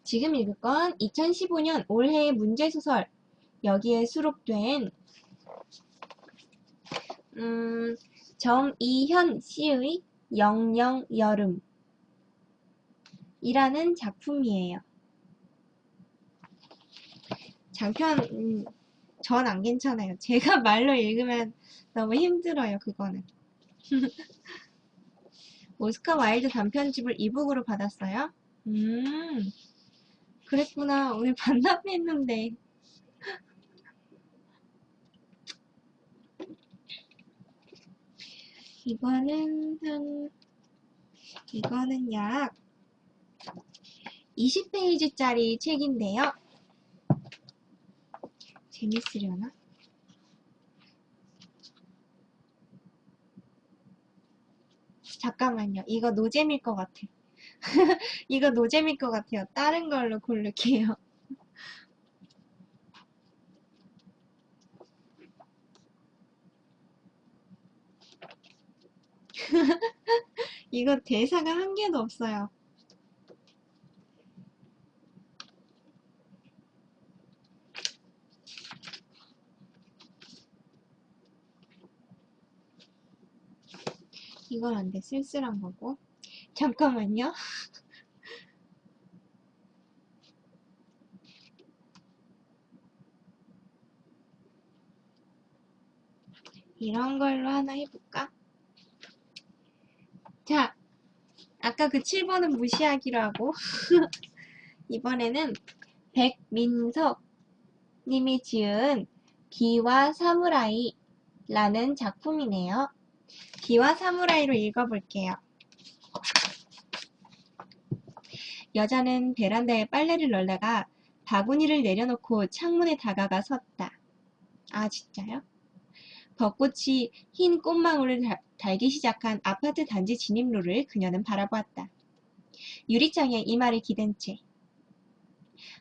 지금 읽을 건 2015년 올해의 문제소설. 여기에 수록된 정이현 씨의 영영여름 이라는 작품이에요. 장편 전 안 괜찮아요. 제가 말로 읽으면 너무 힘들어요. 그거는. 오스카 와일드 단편집을 이북으로 받았어요? 그랬구나. 오늘 반납했는데. 이거는 약 20페이지짜리 책인데요. 재밌으려나? 잠깐만요. 이거 노잼일 것 같아. 이거 노잼일 것 같아요. 다른 걸로 고를게요. 이거 대사가 한 개도 없어요. 이건 안 돼. 쓸쓸한 거고. 잠깐만요. 이런 걸로 하나 해볼까? 자, 아까 그 7번은 무시하기로 하고 이번에는 백민석 님이 지은 비와 사무라이 라는 작품이네요. 비와 사무라이로 읽어볼게요. 여자는 베란다에 빨래를 널다가 바구니를 내려놓고 창문에 다가가 섰다. 아, 진짜요? 벚꽃이 흰 꽃망울을 달기 시작한 아파트 단지 진입로를 그녀는 바라보았다. 유리창에 이마를 기댄 채.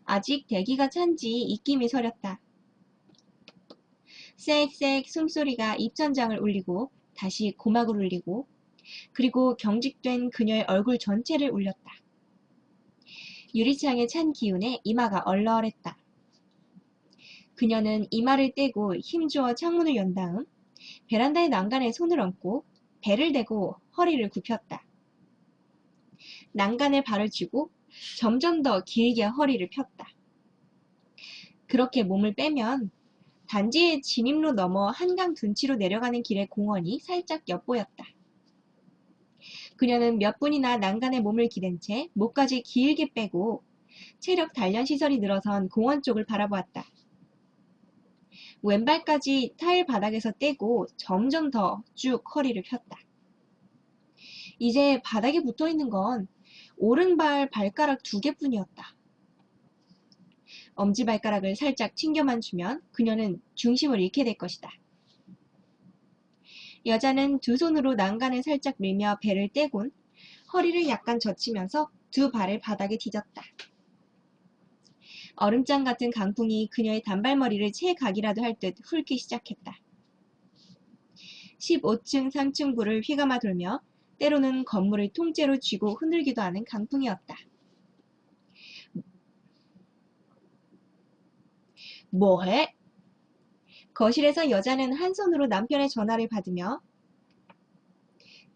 아직 대기가 찬지 입김이 서렸다. 쌕쌕 숨소리가 입천장을 울리고 다시 고막을 울리고 그리고 경직된 그녀의 얼굴 전체를 울렸다. 유리창의 찬 기운에 이마가 얼얼했다. 그녀는 이마를 떼고 힘주어 창문을 연 다음 베란다의 난간에 손을 얹고 배를 대고 허리를 굽혔다. 난간에 발을 쥐고 점점 더 길게 허리를 폈다. 그렇게 몸을 빼면 단지의 진입로 넘어 한강 둔치로 내려가는 길의 공원이 살짝 엿보였다. 그녀는 몇 분이나 난간에 몸을 기댄 채 목까지 길게 빼고 체력 단련 시설이 늘어선 공원 쪽을 바라보았다. 왼발까지 타일 바닥에서 떼고 점점 더 쭉 허리를 폈다. 이제 바닥에 붙어있는 건 오른발 발가락 2개뿐이었다. 엄지발가락을 살짝 튕겨만 주면 그녀는 중심을 잃게 될 것이다. 여자는 두 손으로 난간을 살짝 밀며 배를 떼곤 허리를 약간 젖히면서 두 발을 바닥에 디뎠다. 얼음장 같은 강풍이 그녀의 단발머리를 채각이라도 할 듯 훑기 시작했다. 15층 3층부를 휘감아 돌며 때로는 건물을 통째로 쥐고 흔들기도 하는 강풍이었다. 뭐해? 거실에서 여자는 한 손으로 남편의 전화를 받으며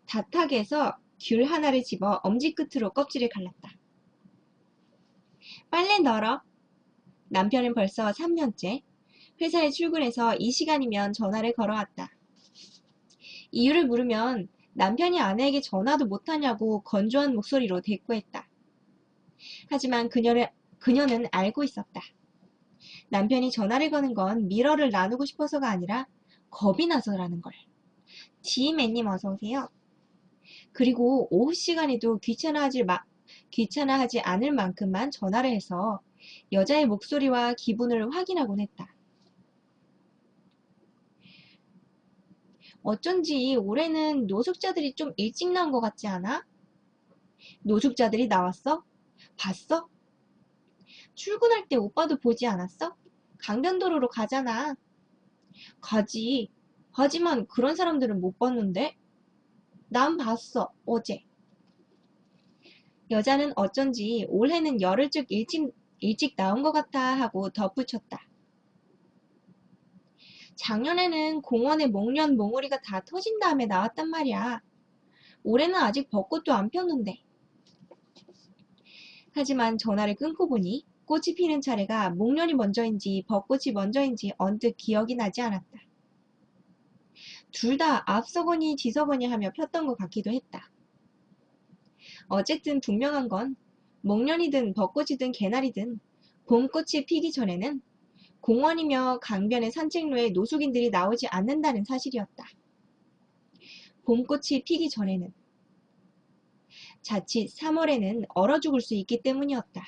다탁에서 귤 하나를 집어 엄지끝으로 껍질을 갈랐다. 빨래 널어. 남편은 벌써 3년째 회사에 출근해서 이 시간이면 전화를 걸어왔다. 이유를 물으면 남편이 아내에게 전화도 못하냐고 건조한 목소리로 대꾸했다. 하지만 그녀는 알고 있었다. 남편이 전화를 거는 건 미러를 나누고 싶어서가 아니라 겁이 나서라는 걸. 지맨님 어서오세요. 그리고 오후 시간에도 귀찮아하지 않을 만큼만 전화를 해서 여자의 목소리와 기분을 확인하곤 했다. 어쩐지 올해는 노숙자들이 좀 일찍 나온 것 같지 않아? 노숙자들이 나왔어? 봤어? 출근할 때 오빠도 보지 않았어? 강변도로로 가잖아. 가지. 하지만 그런 사람들은 못 봤는데? 난 봤어, 어제. 여자는 어쩐지 올해는 열흘 쭉 일찍 나온 것 같아 하고 덧붙였다. 작년에는 공원에 목련 몽우리가 다 터진 다음에 나왔단 말이야. 올해는 아직 벚꽃도 안 폈는데. 하지만 전화를 끊고 보니 꽃이 피는 차례가 목련이 먼저인지 벚꽃이 먼저인지 언뜻 기억이 나지 않았다. 둘 다 앞서거니 뒤서거니 하며 폈던 것 같기도 했다. 어쨌든 분명한 건 목련이든 벚꽃이든 개나리든 봄꽃이 피기 전에는 공원이며 강변의 산책로에 노숙인들이 나오지 않는다는 사실이었다. 봄꽃이 피기 전에는. 자칫 3월에는 얼어 죽을 수 있기 때문이었다.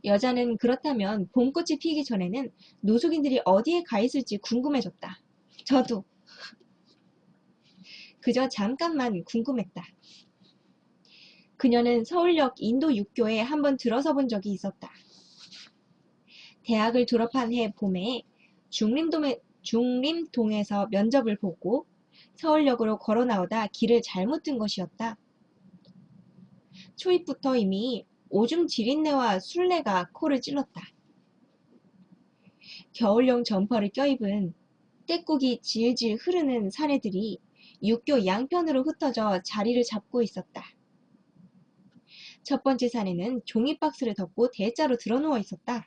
여자는 그렇다면 봄꽃이 피기 전에는 노숙인들이 어디에 가 있을지 궁금해졌다. 저도 그저 잠깐만 궁금했다. 그녀는 서울역 인도 육교에 한번 들어서 본 적이 있었다. 대학을 졸업한 해 봄에 중림동에서 면접을 보고 서울역으로 걸어 나오다 길을 잘못 든 것이었다. 초입부터 이미 오줌 지린내와 술내가 코를 찔렀다. 겨울용 점퍼를 껴입은 떼국이 질질 흐르는 사내들이 육교 양편으로 흩어져 자리를 잡고 있었다. 첫 번째 사내는 종이박스를 덮고 대자로 드러누워 있었다.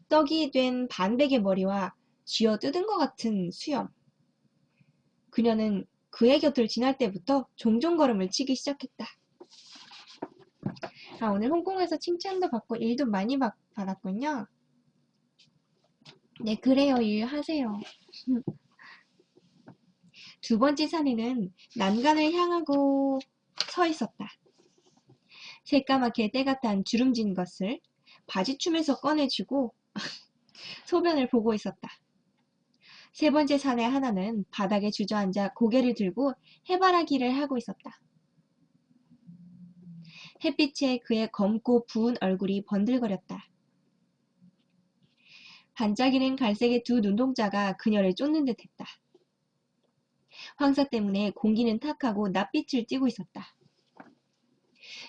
떡이 된 반백의 머리와 쥐어뜯은 것 같은 수염. 그녀는 그의 곁을 지날 때부터 종종 걸음을 치기 시작했다. 오늘 홍콩에서 칭찬도 받고 일도 많이 받았군요. 네, 그래요. 일하세요. 두 번째 사내는 난간을 향하고 서 있었다. 새까맣게 때가 탄 주름진 것을 바지춤에서 꺼내쥐고 소변을 보고 있었다. 세 번째 사내 하나는 바닥에 주저앉아 고개를 들고 해바라기를 하고 있었다. 햇빛에 그의 검고 부은 얼굴이 번들거렸다. 반짝이는 갈색의 두 눈동자가 그녀를 쫓는 듯했다. 황사 때문에 공기는 탁하고 낯빛을 띠고 있었다.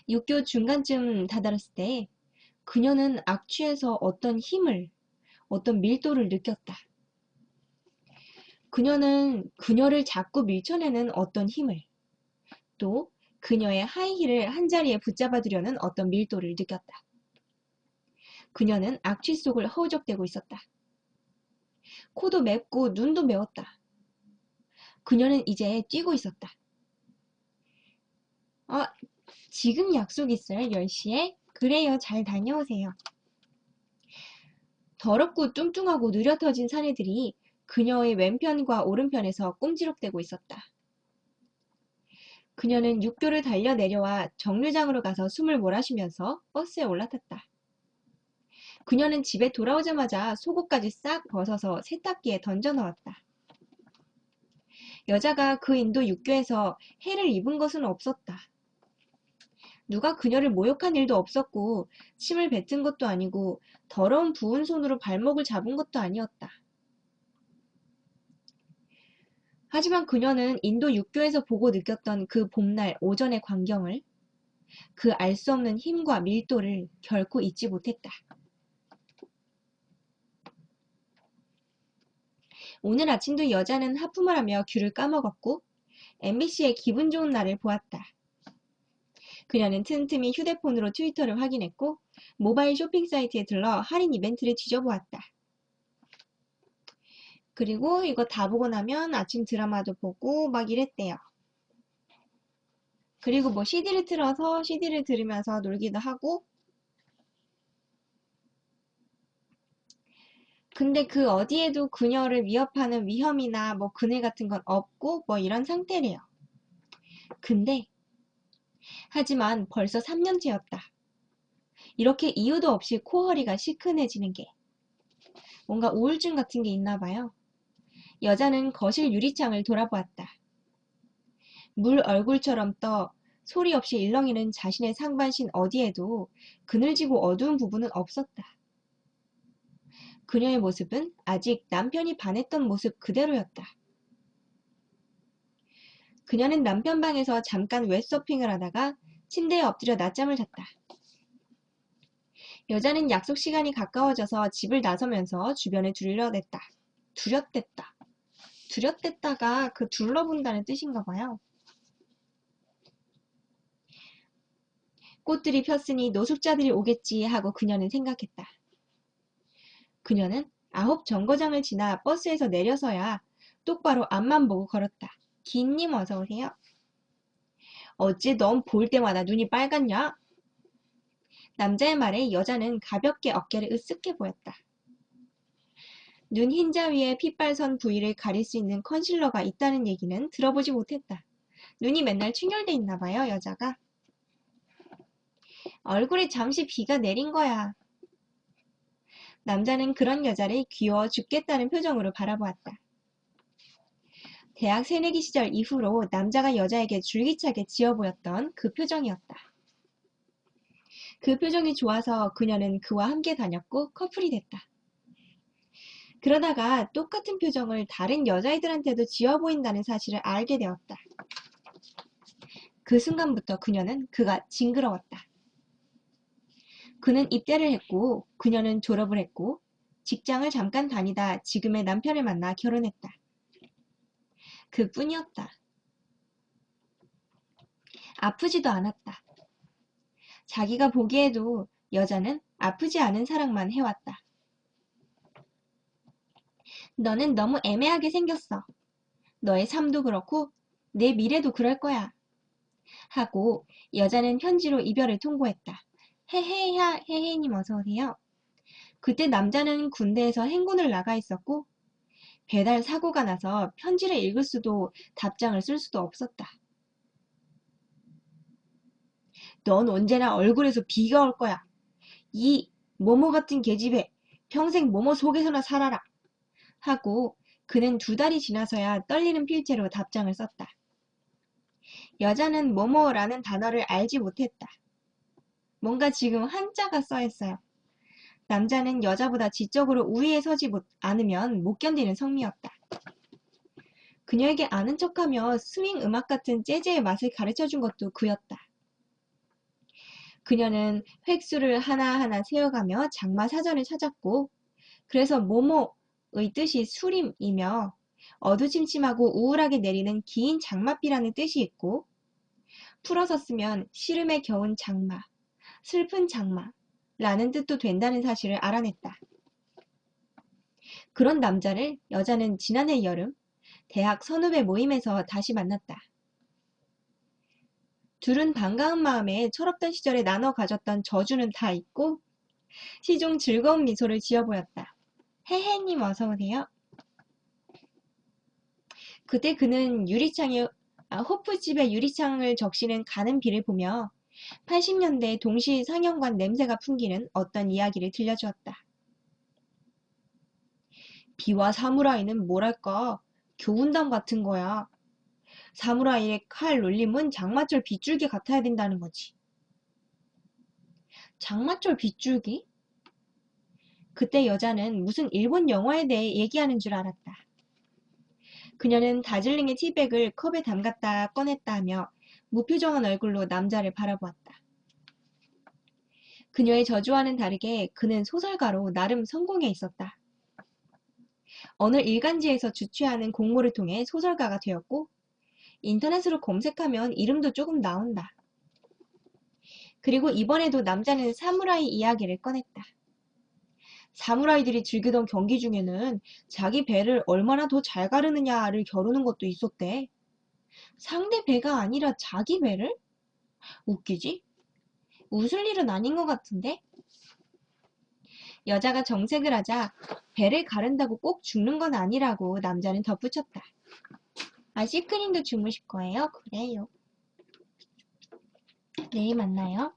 육교 중간쯤 다다랐을 때 그녀는 악취에서 어떤 밀도를 느꼈다. 그녀는 그녀를 자꾸 밀쳐내는 어떤 힘을, 또 그녀의 하이힐을 한자리에 붙잡아두려는 어떤 밀도를 느꼈다. 그녀는 악취 속을 허우적대고 있었다. 코도 맵고 눈도 매웠다. 그녀는 이제 뛰고 있었다. 지금 약속 있어요. 10시에? 그래요. 잘 다녀오세요. 더럽고 뚱뚱하고 느려터진 사내들이 그녀의 왼편과 오른편에서 꼼지락대고 있었다. 그녀는 육교를 달려 내려와 정류장으로 가서 숨을 몰아쉬면서 버스에 올라탔다. 그녀는 집에 돌아오자마자 속옷까지 싹 벗어서 세탁기에 던져 넣었다. 여자가 그 인도 육교에서 해를 입은 것은 없었다. 누가 그녀를 모욕한 일도 없었고 침을 뱉은 것도 아니고 더러운 부은 손으로 발목을 잡은 것도 아니었다. 하지만 그녀는 인도 육교에서 보고 느꼈던 그 봄날 오전의 광경을, 그 알 수 없는 힘과 밀도를 결코 잊지 못했다. 오늘 아침도 여자는 하품을 하며 귤을 까먹었고 MBC의 기분 좋은 날을 보았다. 그녀는 틈틈이 휴대폰으로 트위터를 확인했고 모바일 쇼핑 사이트에 들러 할인 이벤트를 뒤져보았다. 그리고 이거 다 보고 나면 아침 드라마도 보고 막 이랬대요. 그리고 뭐 CD를 틀어서 CD를 들으면서 놀기도 하고. 근데 그 어디에도 그녀를 위협하는 위험이나 뭐 그늘 같은 건 없고 뭐 이런 상태래요. 근데 하지만 벌써 3년째였다. 이렇게 이유도 없이 코허리가 시큰해지는 게 뭔가 우울증 같은 게 있나 봐요. 여자는 거실 유리창을 돌아보았다. 물 얼굴처럼 떠 소리 없이 일렁이는 자신의 상반신 어디에도 그늘지고 어두운 부분은 없었다. 그녀의 모습은 아직 남편이 반했던 모습 그대로였다. 그녀는 남편 방에서 잠깐 웹서핑을 하다가 침대에 엎드려 낮잠을 잤다. 여자는 약속 시간이 가까워져서 집을 나서면서 주변을 두려댔다. 두렸댔다. 두렸댔다가 그 둘러본다는 뜻인가 봐요. 꽃들이 폈으니 노숙자들이 오겠지 하고 그녀는 생각했다. 그녀는 9 정거장을 지나 버스에서 내려서야 똑바로 앞만 보고 걸었다. 긴님 어서 오세요. 어찌 넌 볼 때마다 눈이 빨갛냐? 남자의 말에 여자는 가볍게 어깨를 으쓱해 보였다. 눈 흰자 위에 핏발선 부위를 가릴 수 있는 컨실러가 있다는 얘기는 들어보지 못했다. 눈이 맨날 충혈돼 있나 봐요, 여자가. 얼굴에 잠시 비가 내린 거야. 남자는 그런 여자를 귀여워 죽겠다는 표정으로 바라보았다. 대학 새내기 시절 이후로 남자가 여자에게 줄기차게 지어 보였던 그 표정이었다. 그 표정이 좋아서 그녀는 그와 함께 다녔고 커플이 됐다. 그러다가 똑같은 표정을 다른 여자애들한테도 지어 보인다는 사실을 알게 되었다. 그 순간부터 그녀는 그가 징그러웠다. 그는 입대를 했고 그녀는 졸업을 했고 직장을 잠깐 다니다 지금의 남편을 만나 결혼했다. 그뿐이었다. 아프지도 않았다. 자기가 보기에도 여자는 아프지 않은 사랑만 해왔다. 너는 너무 애매하게 생겼어. 너의 삶도 그렇고 내 미래도 그럴 거야. 하고 여자는 편지로 이별을 통보했다. 헤헤야 헤헤님 어서오세요. 그때 남자는 군대에서 행군을 나가 있었고 배달 사고가 나서 편지를 읽을 수도 답장을 쓸 수도 없었다. 넌 언제나 얼굴에서 비가 올 거야. 이 모모 같은 계집애 평생 모모 속에서나 살아라. 하고 그는 2달이 지나서야 떨리는 필체로 답장을 썼다. 여자는 모모라는 단어를 알지 못했다. 뭔가 지금 한자가 써있어요. 남자는 여자보다 지적으로 우위에 서지 않으면 못 견디는 성미였다. 그녀에게 아는 척하며 스윙 음악 같은 재즈의 맛을 가르쳐준 것도 그였다. 그녀는 획수를 하나하나 세어가며 장마 사전을 찾았고 그래서 모모의 뜻이 수림이며 어두침침하고 우울하게 내리는 긴 장맛비라는 뜻이 있고 풀어서 쓰면 시름에 겨운 장마, 슬픈 장마라는 뜻도 된다는 사실을 알아냈다. 그런 남자를 여자는 지난해 여름 대학 선후배 모임에서 다시 만났다. 둘은 반가운 마음에 철없던 시절에 나눠 가졌던 저주는 다 잊고 시종 즐거운 미소를 지어 보였다. 헤헤님 어서오세요. 그때 그는 호프집의 유리창을 적시는 가는 비를 보며 80년대 동시 상영관 냄새가 풍기는 어떤 이야기를 들려주었다. 비와 사무라이는 뭐랄까 교훈담 같은 거야. 사무라이의 칼 놀림은 장마철 빗줄기 같아야 된다는 거지. 장마철 빗줄기? 그때 여자는 무슨 일본 영화에 대해 얘기하는 줄 알았다. 그녀는 다즐링의 티백을 컵에 담갔다 꺼냈다 하며 무표정한 얼굴로 남자를 바라보았다. 그녀의 저주와는 다르게 그는 소설가로 나름 성공해 있었다. 어느 일간지에서 주최하는 공모를 통해 소설가가 되었고 인터넷으로 검색하면 이름도 조금 나온다. 그리고 이번에도 남자는 사무라이 이야기를 꺼냈다. 사무라이들이 즐기던 경기 중에는 자기 배를 얼마나 더 잘 가르느냐를 겨루는 것도 있었대. 상대 배가 아니라 자기 배를? 웃기지? 웃을 일은 아닌 것 같은데? 여자가 정색을 하자 배를 가른다고 꼭 죽는 건 아니라고 남자는 덧붙였다. 아, 시크님도 주무실 거예요? 그래요. 내일 만나요.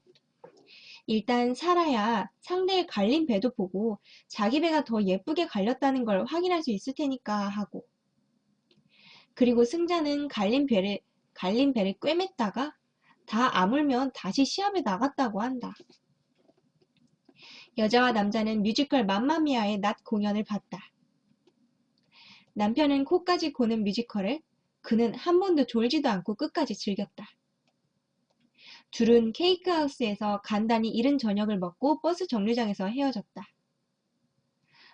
일단 살아야 상대의 갈린 배도 보고 자기 배가 더 예쁘게 갈렸다는 걸 확인할 수 있을 테니까 하고. 그리고 승자는 갈린 배를 꿰맸다가 다 아물면 다시 시합에 나갔다고 한다. 여자와 남자는 뮤지컬 맘마미아의 낮 공연을 봤다. 남편은 코까지 고는 뮤지컬을 그는 한 번도 졸지도 않고 끝까지 즐겼다. 둘은 케이크하우스에서 간단히 이른 저녁을 먹고 버스 정류장에서 헤어졌다.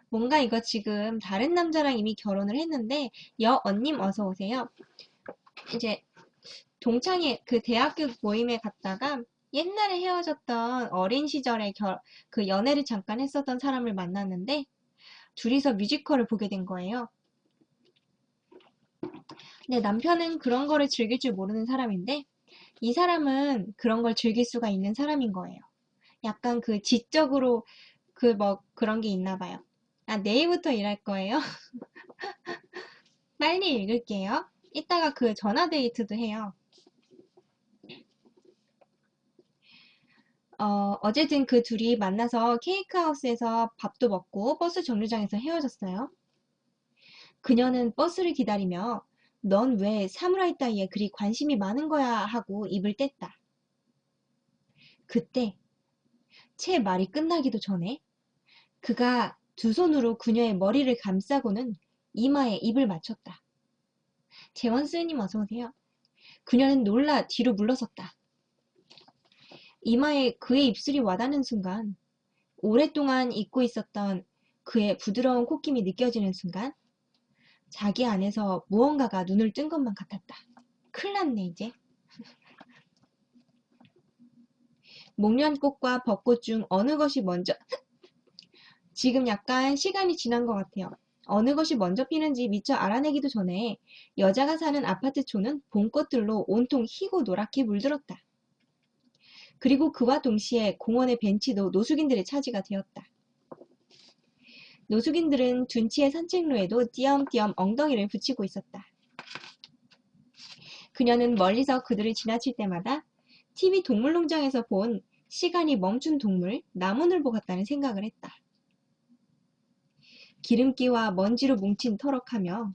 뭔가 이거 지금 다른 남자랑 이미 결혼을 했는데 여언님 어서 오세요. 이제 동창회 그 대학교 모임에 갔다가 옛날에 헤어졌던 어린 시절에 그 연애를 잠깐 했었던 사람을 만났는데 둘이서 뮤지컬을 보게 된 거예요. 근데 남편은 그런 거를 즐길 줄 모르는 사람인데 이 사람은 그런 걸 즐길 수가 있는 사람인 거예요. 약간 그 지적으로 그 뭐 그런 게 있나 봐요. 아, 내일부터 일할 거예요? 빨리 읽을게요. 이따가 그 전화 데이트도 해요. 어쨌든 그 둘이 만나서 케이크하우스에서 밥도 먹고 버스 정류장에서 헤어졌어요. 그녀는 버스를 기다리며 넌 왜 사무라이 따위에 그리 관심이 많은 거야 하고 입을 뗐다. 그때 채 말이 끝나기도 전에 그가 두 손으로 그녀의 머리를 감싸고는 이마에 입을 맞췄다. 재원스님 어서 오세요. 그녀는 놀라 뒤로 물러섰다. 이마에 그의 입술이 와닿는 순간 오랫동안 잊고 있었던 그의 부드러운 콧김이 느껴지는 순간 자기 안에서 무언가가 눈을 뜬 것만 같았다. 큰일 났네 이제. 목련꽃과 벚꽃 중 어느 것이 먼저 지금 약간 시간이 지난 것 같아요. 어느 것이 먼저 피는지 미처 알아내기도 전에 여자가 사는 아파트 초는 봄꽃들로 온통 희고 노랗게 물들었다. 그리고 그와 동시에 공원의 벤치도 노숙인들의 차지가 되었다. 노숙인들은 둔치의 산책로에도 띄엄띄엄 엉덩이를 붙이고 있었다. 그녀는 멀리서 그들을 지나칠 때마다 TV 동물농장에서 본 시간이 멈춘 동물, 나무늘보 같다는 생각을 했다. 기름기와 먼지로 뭉친 터럭하며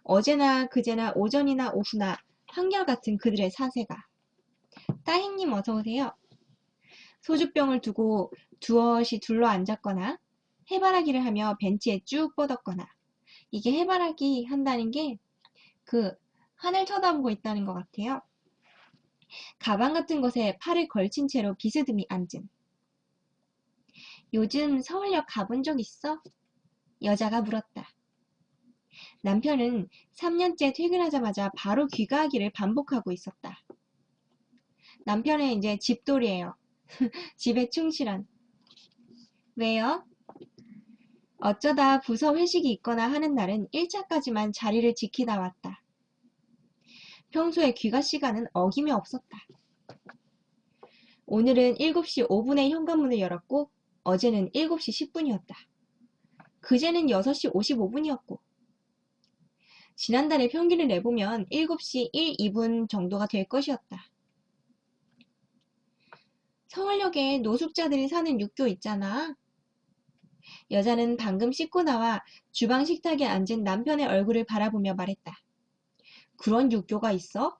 어제나 그제나 오전이나 오후나 한결같은 그들의 사세가. 따행님 어서 오세요. 소주병을 두고 두엇이 둘러 앉았거나 해바라기를 하며 벤치에 쭉 뻗었거나 이게 해바라기 한다는 게 그 하늘 쳐다보고 있다는 것 같아요. 가방 같은 것에 팔을 걸친 채로 비스듬히 앉은. 요즘 서울역 가본 적 있어? 여자가 물었다. 남편은 3년째 퇴근하자마자 바로 귀가하기를 반복하고 있었다. 남편은 이제 집돌이에요. 집에 충실한. 왜요? 어쩌다 부서 회식이 있거나 하는 날은 1차까지만 자리를 지키다 왔다. 평소에 귀가 시간은 어김이 없었다. 오늘은 7시 5분에 현관문을 열었고 어제는 7시 10분이었다. 그제는 6시 55분이었고 지난달에 평균을 내보면 7시 1, 2분 정도가 될 것이었다. 서울역에 노숙자들이 사는 육교 있잖아. 여자는 방금 씻고 나와 주방 식탁에 앉은 남편의 얼굴을 바라보며 말했다. 그런 육교가 있어?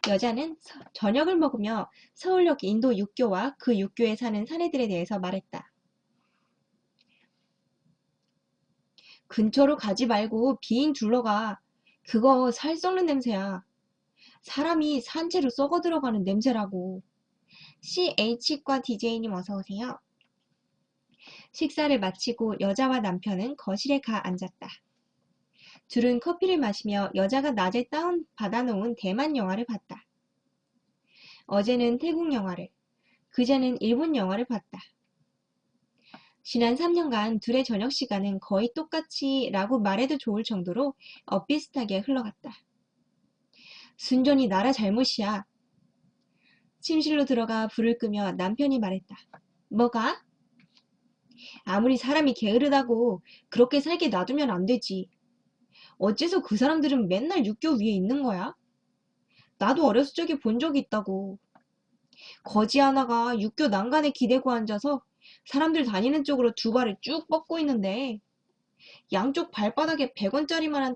여자는 저녁을 먹으며 서울역 인도 육교와 그 육교에 사는 사내들에 대해서 말했다. 근처로 가지 말고 비행 둘러가. 그거 살 썩는 냄새야. 사람이 산채로 썩어 들어가는 냄새라고. CH과 DJ님 어서 오세요. 식사를 마치고 여자와 남편은 거실에 가 앉았다. 둘은 커피를 마시며 여자가 낮에 받아놓은 대만 영화를 봤다. 어제는 태국 영화를, 그제는 일본 영화를 봤다. 지난 3년간 둘의 저녁 시간은 거의 똑같이 라고 말해도 좋을 정도로 엇비슷하게 흘러갔다. 순전히 나라 잘못이야. 침실로 들어가 불을 끄며 남편이 말했다. 뭐가? 아무리 사람이 게으르다고 그렇게 살게 놔두면 안 되지. 어째서 그 사람들은 맨날 육교 위에 있는 거야? 나도 어렸을 적에 본 적이 있다고. 거지 하나가 육교 난간에 기대고 앉아서 사람들 다니는 쪽으로 두 발을 쭉 뻗고 있는데 양쪽 발바닥에 100원짜리만한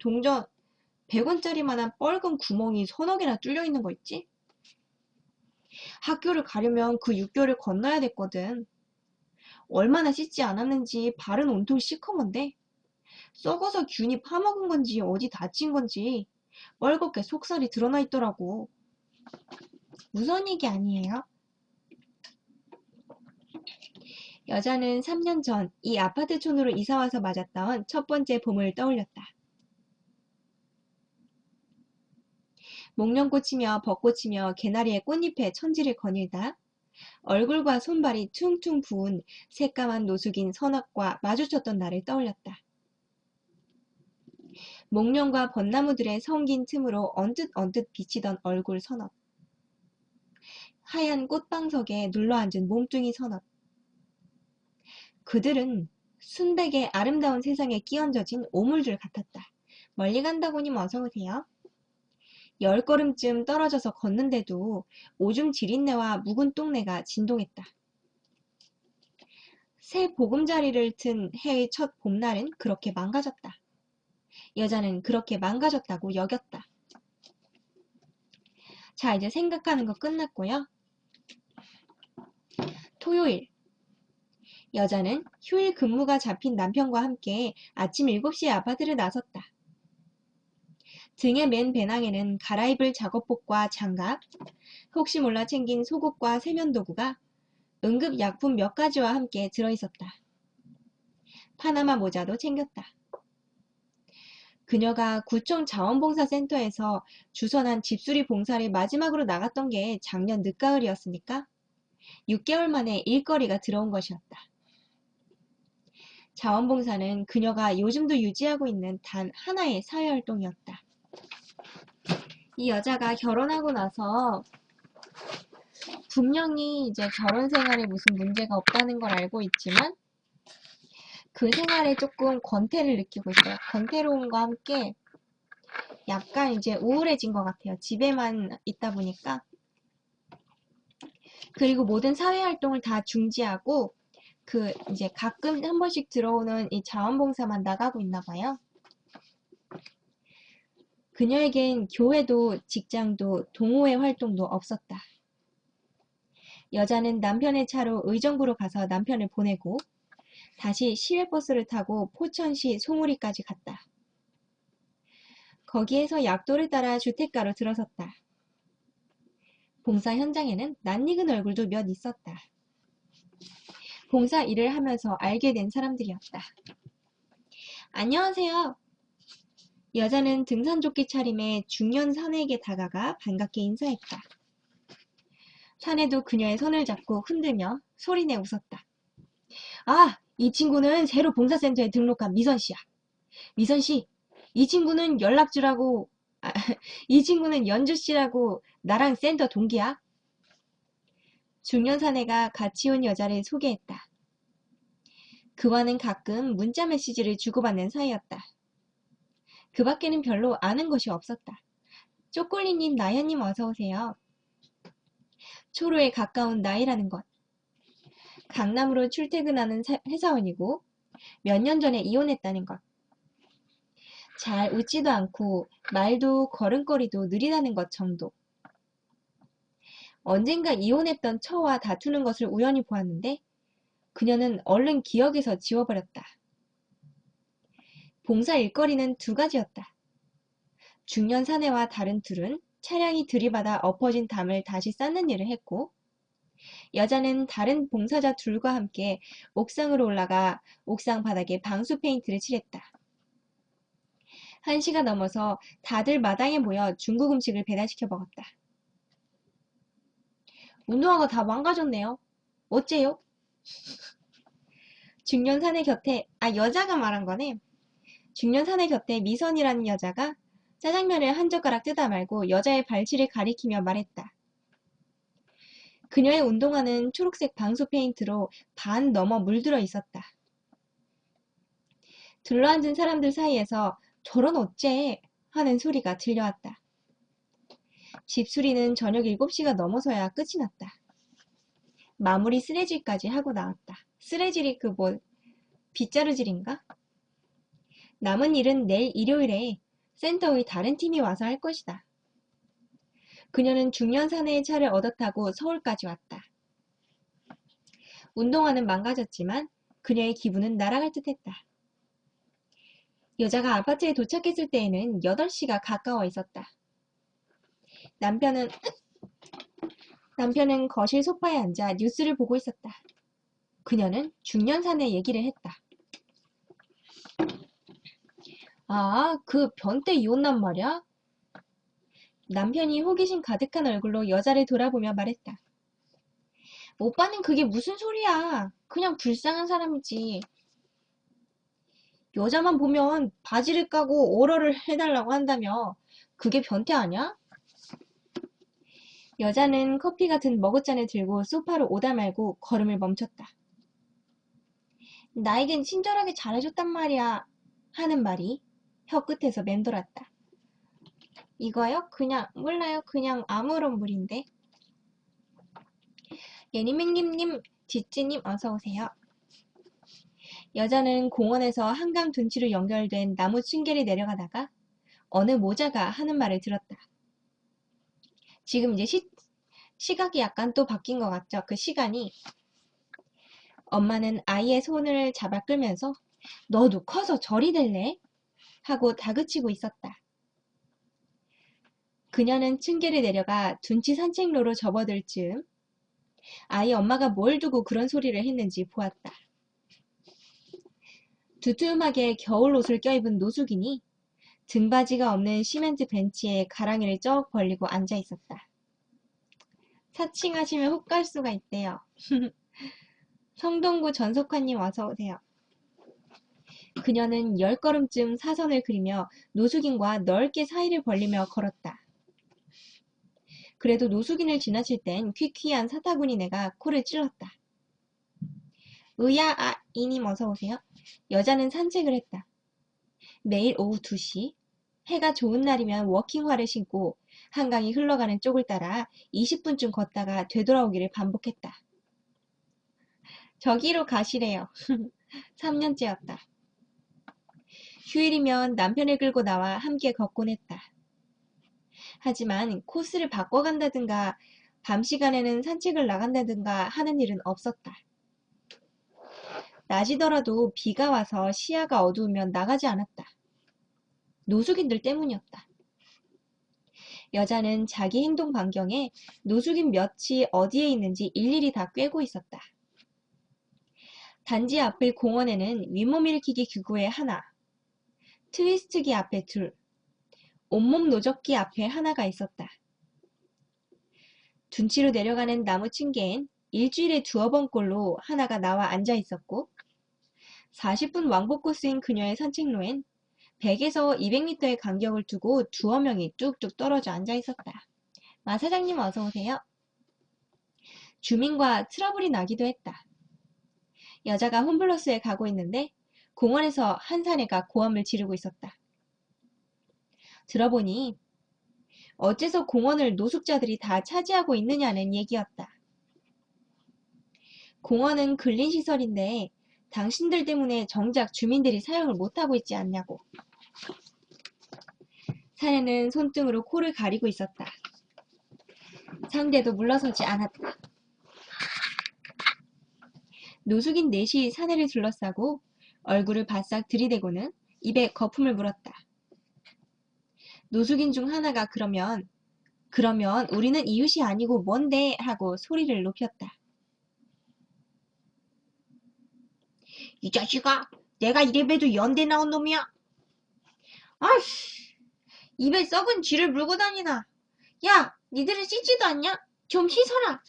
100원짜리만한 뻘건 구멍이 서너 개나 뚫려 있는 거 있지? 학교를 가려면 그 육교를 건너야 됐거든. 얼마나 씻지 않았는지 발은 온통 시커먼데 썩어서 균이 파먹은 건지 어디 다친 건지 뻘겋게 속살이 드러나 있더라고. 무서운 얘기 아니에요? 여자는 3년 전 이 아파트촌으로 이사와서 맞았던 첫 번째 봄을 떠올렸다. 목련꽃이며 벚꽃이며 개나리의 꽃잎에 천지를 거닐다 얼굴과 손발이 퉁퉁 부은 새까만 노숙인 선악과 마주쳤던 날을 떠올렸다. 목련과 벚나무들의 성긴 틈으로 언뜻 비치던 얼굴 선업. 하얀 꽃방석에 눌러앉은 몸뚱이 선업. 그들은 순백의 아름다운 세상에 끼얹어진 오물들 같았다. 멀리 간다고님 어서오세요. 10걸음쯤 떨어져서 걷는데도 오줌 지린내와 묵은 똥내가 진동했다. 새 보금자리를 튼 해의 첫 봄날은 그렇게 망가졌다. 여자는 그렇게 망가졌다고 여겼다. 자, 이제 생각하는 거 끝났고요. 토요일. 여자는 휴일 근무가 잡힌 남편과 함께 아침 7시에 아파트를 나섰다. 등에 맨 배낭에는 갈아입을 작업복과 장갑, 혹시 몰라 챙긴 속옷과 세면도구가 응급 약품 몇 가지와 함께 들어있었다. 파나마 모자도 챙겼다. 그녀가 구청 자원봉사센터에서 주선한 집수리 봉사를 마지막으로 나갔던 게 작년 늦가을이었으니까 6개월 만에 일거리가 들어온 것이었다. 자원봉사는 그녀가 요즘도 유지하고 있는 단 하나의 사회활동이었다. 이 여자가 결혼하고 나서 분명히 이제 결혼 생활에 무슨 문제가 없다는 걸 알고 있지만 그 생활에 조금 권태를 느끼고 있어요. 권태로움과 함께 약간 이제 우울해진 것 같아요. 집에만 있다 보니까. 그리고 모든 사회활동을 다 중지하고 그 이제 가끔 한 번씩 들어오는 이 자원봉사만 나가고 있나 봐요. 그녀에겐 교회도 직장도 동호회 활동도 없었다. 여자는 남편의 차로 의정부로 가서 남편을 보내고 다시 시외버스를 타고 포천시 송우리까지 갔다. 거기에서 약도를 따라 주택가로 들어섰다. 봉사 현장에는 낯익은 얼굴도 몇 있었다. 봉사 일을 하면서 알게 된 사람들이었다. 안녕하세요. 여자는 등산조끼 차림에 중년 사내에게 다가가 반갑게 인사했다. 사내도 그녀의 손을 잡고 흔들며 소리내 웃었다. 아, 이 친구는 새로 봉사센터에 등록한 미선씨야. 미선씨, 이 친구는 연락주라고, 이 친구는 연주씨라고 나랑 센터 동기야. 중년 사내가 같이 온 여자를 소개했다. 그와는 가끔 문자 메시지를 주고받는 사이였다. 그 밖에는 별로 아는 것이 없었다. 쪼꼬리님, 나연님 어서오세요. 초로에 가까운 나이라는 것. 강남으로 출퇴근하는 회사원이고 몇 년 전에 이혼했다는 것. 잘 웃지도 않고 말도 걸음걸이도 느리다는 것 정도. 언젠가 이혼했던 처와 다투는 것을 우연히 보았는데 그녀는 얼른 기억에서 지워버렸다. 봉사 일거리는 두 가지였다. 중년 사내와 다른 둘은 차량이 들이받아 엎어진 담을 다시 쌓는 일을 했고 여자는 다른 봉사자 둘과 함께 옥상으로 올라가 옥상 바닥에 방수 페인트를 칠했다. 1시가 넘어서 다들 마당에 모여 중국 음식을 배달시켜 먹었다. 운동화가 다 망가졌네요. 어째요? 중년 사내 곁에, 여자가 말한 거네. 중년 사내 곁에 미선이라는 여자가 짜장면을 한 젓가락 뜯어 말고 여자의 발치를 가리키며 말했다. 그녀의 운동화는 초록색 방수 페인트로 반 넘어 물들어 있었다. 둘러앉은 사람들 사이에서 저런 어째 하는 소리가 들려왔다. 집수리는 저녁 7시가 넘어서야 끝이 났다. 마무리 쓰레질까지 하고 나왔다. 쓰레질이 빗자루질인가? 남은 일은 내일 일요일에 센터의 다른 팀이 와서 할 것이다. 그녀는 중년 사내의 차를 얻어 타고 서울까지 왔다. 운동화는 망가졌지만 그녀의 기분은 날아갈 듯했다. 여자가 아파트에 도착했을 때에는 8시가 가까워 있었다. 남편은 거실 소파에 앉아 뉴스를 보고 있었다. 그녀는 중년 사내 얘기를 했다. 아, 그 변태 이혼남 말이야? 남편이 호기심 가득한 얼굴로 여자를 돌아보며 말했다. 오빠는 그게 무슨 소리야? 그냥 불쌍한 사람이지. 여자만 보면 바지를 까고 오러를 해달라고 한다며. 그게 변태 아니야? 여자는 커피 같은 머그잔을 들고 소파로 오다 말고 걸음을 멈췄다. 나에겐 친절하게 잘해줬단 말이야. 하는 말이 혀끝에서 맴돌았다. 이거요? 그냥 몰라요. 그냥 아무런 물인데. 예니맹님님, 지찌님 어서 오세요. 여자는 공원에서 한강 둔치로 연결된 나무 층계를 내려가다가 어느 모자가 하는 말을 들었다. 지금 이제 시각이 약간 또 바뀐 것 같죠? 그 시간이. 엄마는 아이의 손을 잡아 끌면서 너도 커서 절이 될래? 하고 다그치고 있었다. 그녀는 층계를 내려가 둔치 산책로로 접어들 즈음 아이 엄마가 뭘 두고 그런 소리를 했는지 보았다. 두툼하게 겨울 옷을 껴입은 노숙인이 등받이가 없는 시멘트 벤치에 가랑이를 쩍 벌리고 앉아 있었다. 사칭하시면 훅 갈 수가 있대요. 성동구 전석환님 어서 오세요. 그녀는 10걸음쯤 사선을 그리며 노숙인과 넓게 사이를 벌리며 걸었다. 그래도 노숙인을 지나칠 땐 퀴퀴한 사타구니네가 코를 찔렀다. 이님 어서 오세요. 여자는 산책을 했다. 매일 오후 2시 해가 좋은 날이면 워킹화를 신고 한강이 흘러가는 쪽을 따라 20분쯤 걷다가 되돌아오기를 반복했다. 저기로 가시래요. 3년째였다. 휴일이면 남편을 끌고 나와 함께 걷곤 했다. 하지만 코스를 바꿔간다든가 밤 시간에는 산책을 나간다든가 하는 일은 없었다. 낮이더라도 비가 와서 시야가 어두우면 나가지 않았다. 노숙인들 때문이었다. 여자는 자기 행동 반경에 노숙인 몇이 어디에 있는지 일일이 다 꿰고 있었다. 단지 앞의 공원에는 윗몸일으키기 기구에 하나, 트위스트기 앞에 둘, 온몸 노적기 앞에 하나가 있었다. 둔치로 내려가는 나무 층계엔 일주일에 2번 꼴로 하나가 나와 앉아 있었고 40분 왕복 코스인 그녀의 산책로엔 100에서 200m의 간격을 두고 두어 명이 뚝뚝 떨어져 앉아 있었다. 마 사장님 어서 오세요. 주민과 트러블이 나기도 했다. 여자가 홈플러스에 가고 있는데 공원에서 한 사내가 고함을 지르고 있었다. 들어보니 어째서 공원을 노숙자들이 다 차지하고 있느냐는 얘기였다. 공원은 근린시설인데 당신들 때문에 정작 주민들이 사용을 못하고 있지 않냐고. 사내는 손등으로 코를 가리고 있었다. 상대도 물러서지 않았다. 노숙인 넷이 사내를 둘러싸고 얼굴을 바싹 들이대고는 입에 거품을 물었다. 노숙인 중 하나가 그러면 우리는 이웃이 아니고 뭔데 하고 소리를 높였다. 이 자식아, 내가 이래봬도 연대 나온 놈이야. 아이씨, 입에 썩은 쥐를 물고 다니나. 야, 니들은 씻지도 않냐? 좀 씻어라.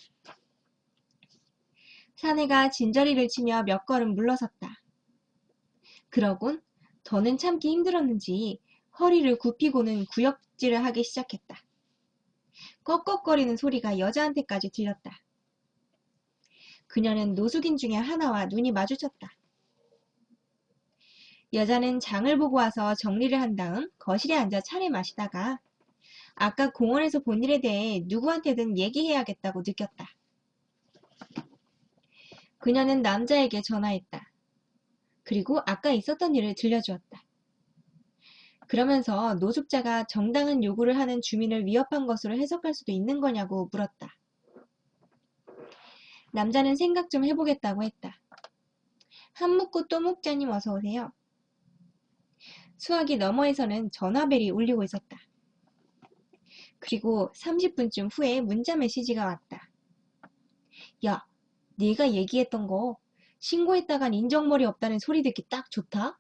사내가 진저리를 치며 몇 걸음 물러섰다. 그러곤 더는 참기 힘들었는지 허리를 굽히고는 구역질을 하기 시작했다. 꺽꺽거리는 소리가 여자한테까지 들렸다. 그녀는 노숙인 중에 하나와 눈이 마주쳤다. 여자는 장을 보고 와서 정리를 한 다음 거실에 앉아 차를 마시다가 아까 공원에서 본 일에 대해 누구한테든 얘기해야겠다고 느꼈다. 그녀는 남자에게 전화했다. 그리고 아까 있었던 일을 들려주었다. 그러면서 노숙자가 정당한 요구를 하는 주민을 위협한 것으로 해석할 수도 있는 거냐고 물었다. 남자는 생각 좀 해보겠다고 했다. 한 묵고 또 묵자님 어서 오세요. 수화기 너머에서는 전화벨이 울리고 있었다. 그리고 30분쯤 후에 문자 메시지가 왔다. 야, 네가 얘기했던 거 신고했다간 인정머리 없다는 소리 듣기 딱 좋다?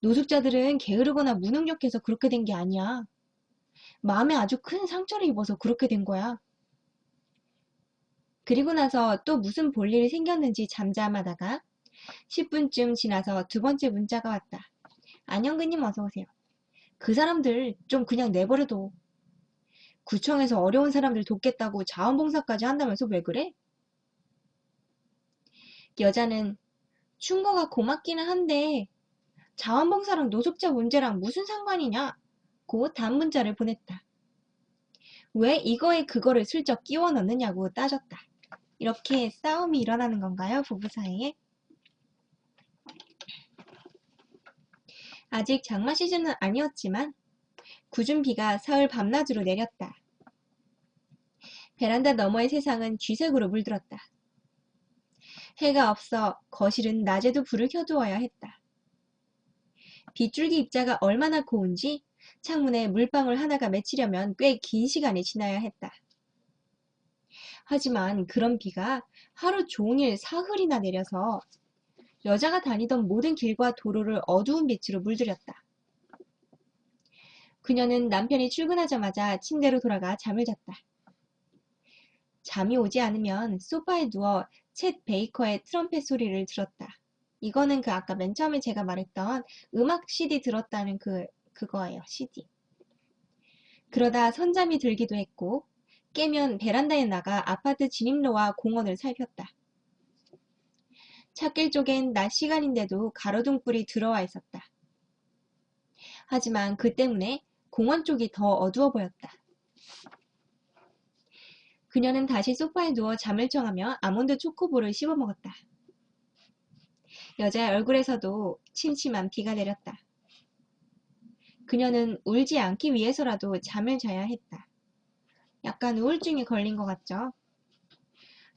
노숙자들은 게으르거나 무능력해서 그렇게 된 게 아니야. 마음에 아주 큰 상처를 입어서 그렇게 된 거야. 그리고 나서 또 무슨 볼일이 생겼는지 잠잠하다가 10분쯤 지나서 두 번째 문자가 왔다. 안영근님 어서 오세요. 그 사람들 좀 그냥 내버려둬. 구청에서 어려운 사람들 돕겠다고 자원봉사까지 한다면서 왜 그래? 여자는 충고가 고맙기는 한데 자원봉사랑 노숙자 문제랑 무슨 상관이냐? 고 단문자를 보냈다. 왜 이거에 그거를 슬쩍 끼워 넣느냐고 따졌다. 이렇게 싸움이 일어나는 건가요? 부부 사이에? 아직 장마 시즌은 아니었지만 궂은 비가 사흘 밤낮으로 내렸다. 베란다 너머의 세상은 쥐색으로 물들었다. 해가 없어 거실은 낮에도 불을 켜두어야 했다. 빗줄기 입자가 얼마나 고운지 창문에 물방울 하나가 맺히려면 꽤 긴 시간이 지나야 했다. 하지만 그런 비가 하루 종일 사흘이나 내려서 여자가 다니던 모든 길과 도로를 어두운 빛으로 물들였다. 그녀는 남편이 출근하자마자 침대로 돌아가 잠을 잤다. 잠이 오지 않으면 소파에 누워 챗 베이커의 트럼펫 소리를 들었다. 이거는 그 아까 맨 처음에 제가 말했던 음악 CD 들었다는 그거예요, CD. 그러다 선잠이 들기도 했고 깨면 베란다에 나가 아파트 진입로와 공원을 살폈다. 찻길 쪽엔 낮 시간인데도 가로등불이 들어와 있었다. 하지만 그 때문에 공원 쪽이 더 어두워 보였다. 그녀는 다시 소파에 누워 잠을 청하며 아몬드 초코볼을 씹어 먹었다. 여자의 얼굴에서도 침침한 비가 내렸다. 그녀는 울지 않기 위해서라도 잠을 자야 했다. 약간 우울증에 걸린 것 같죠?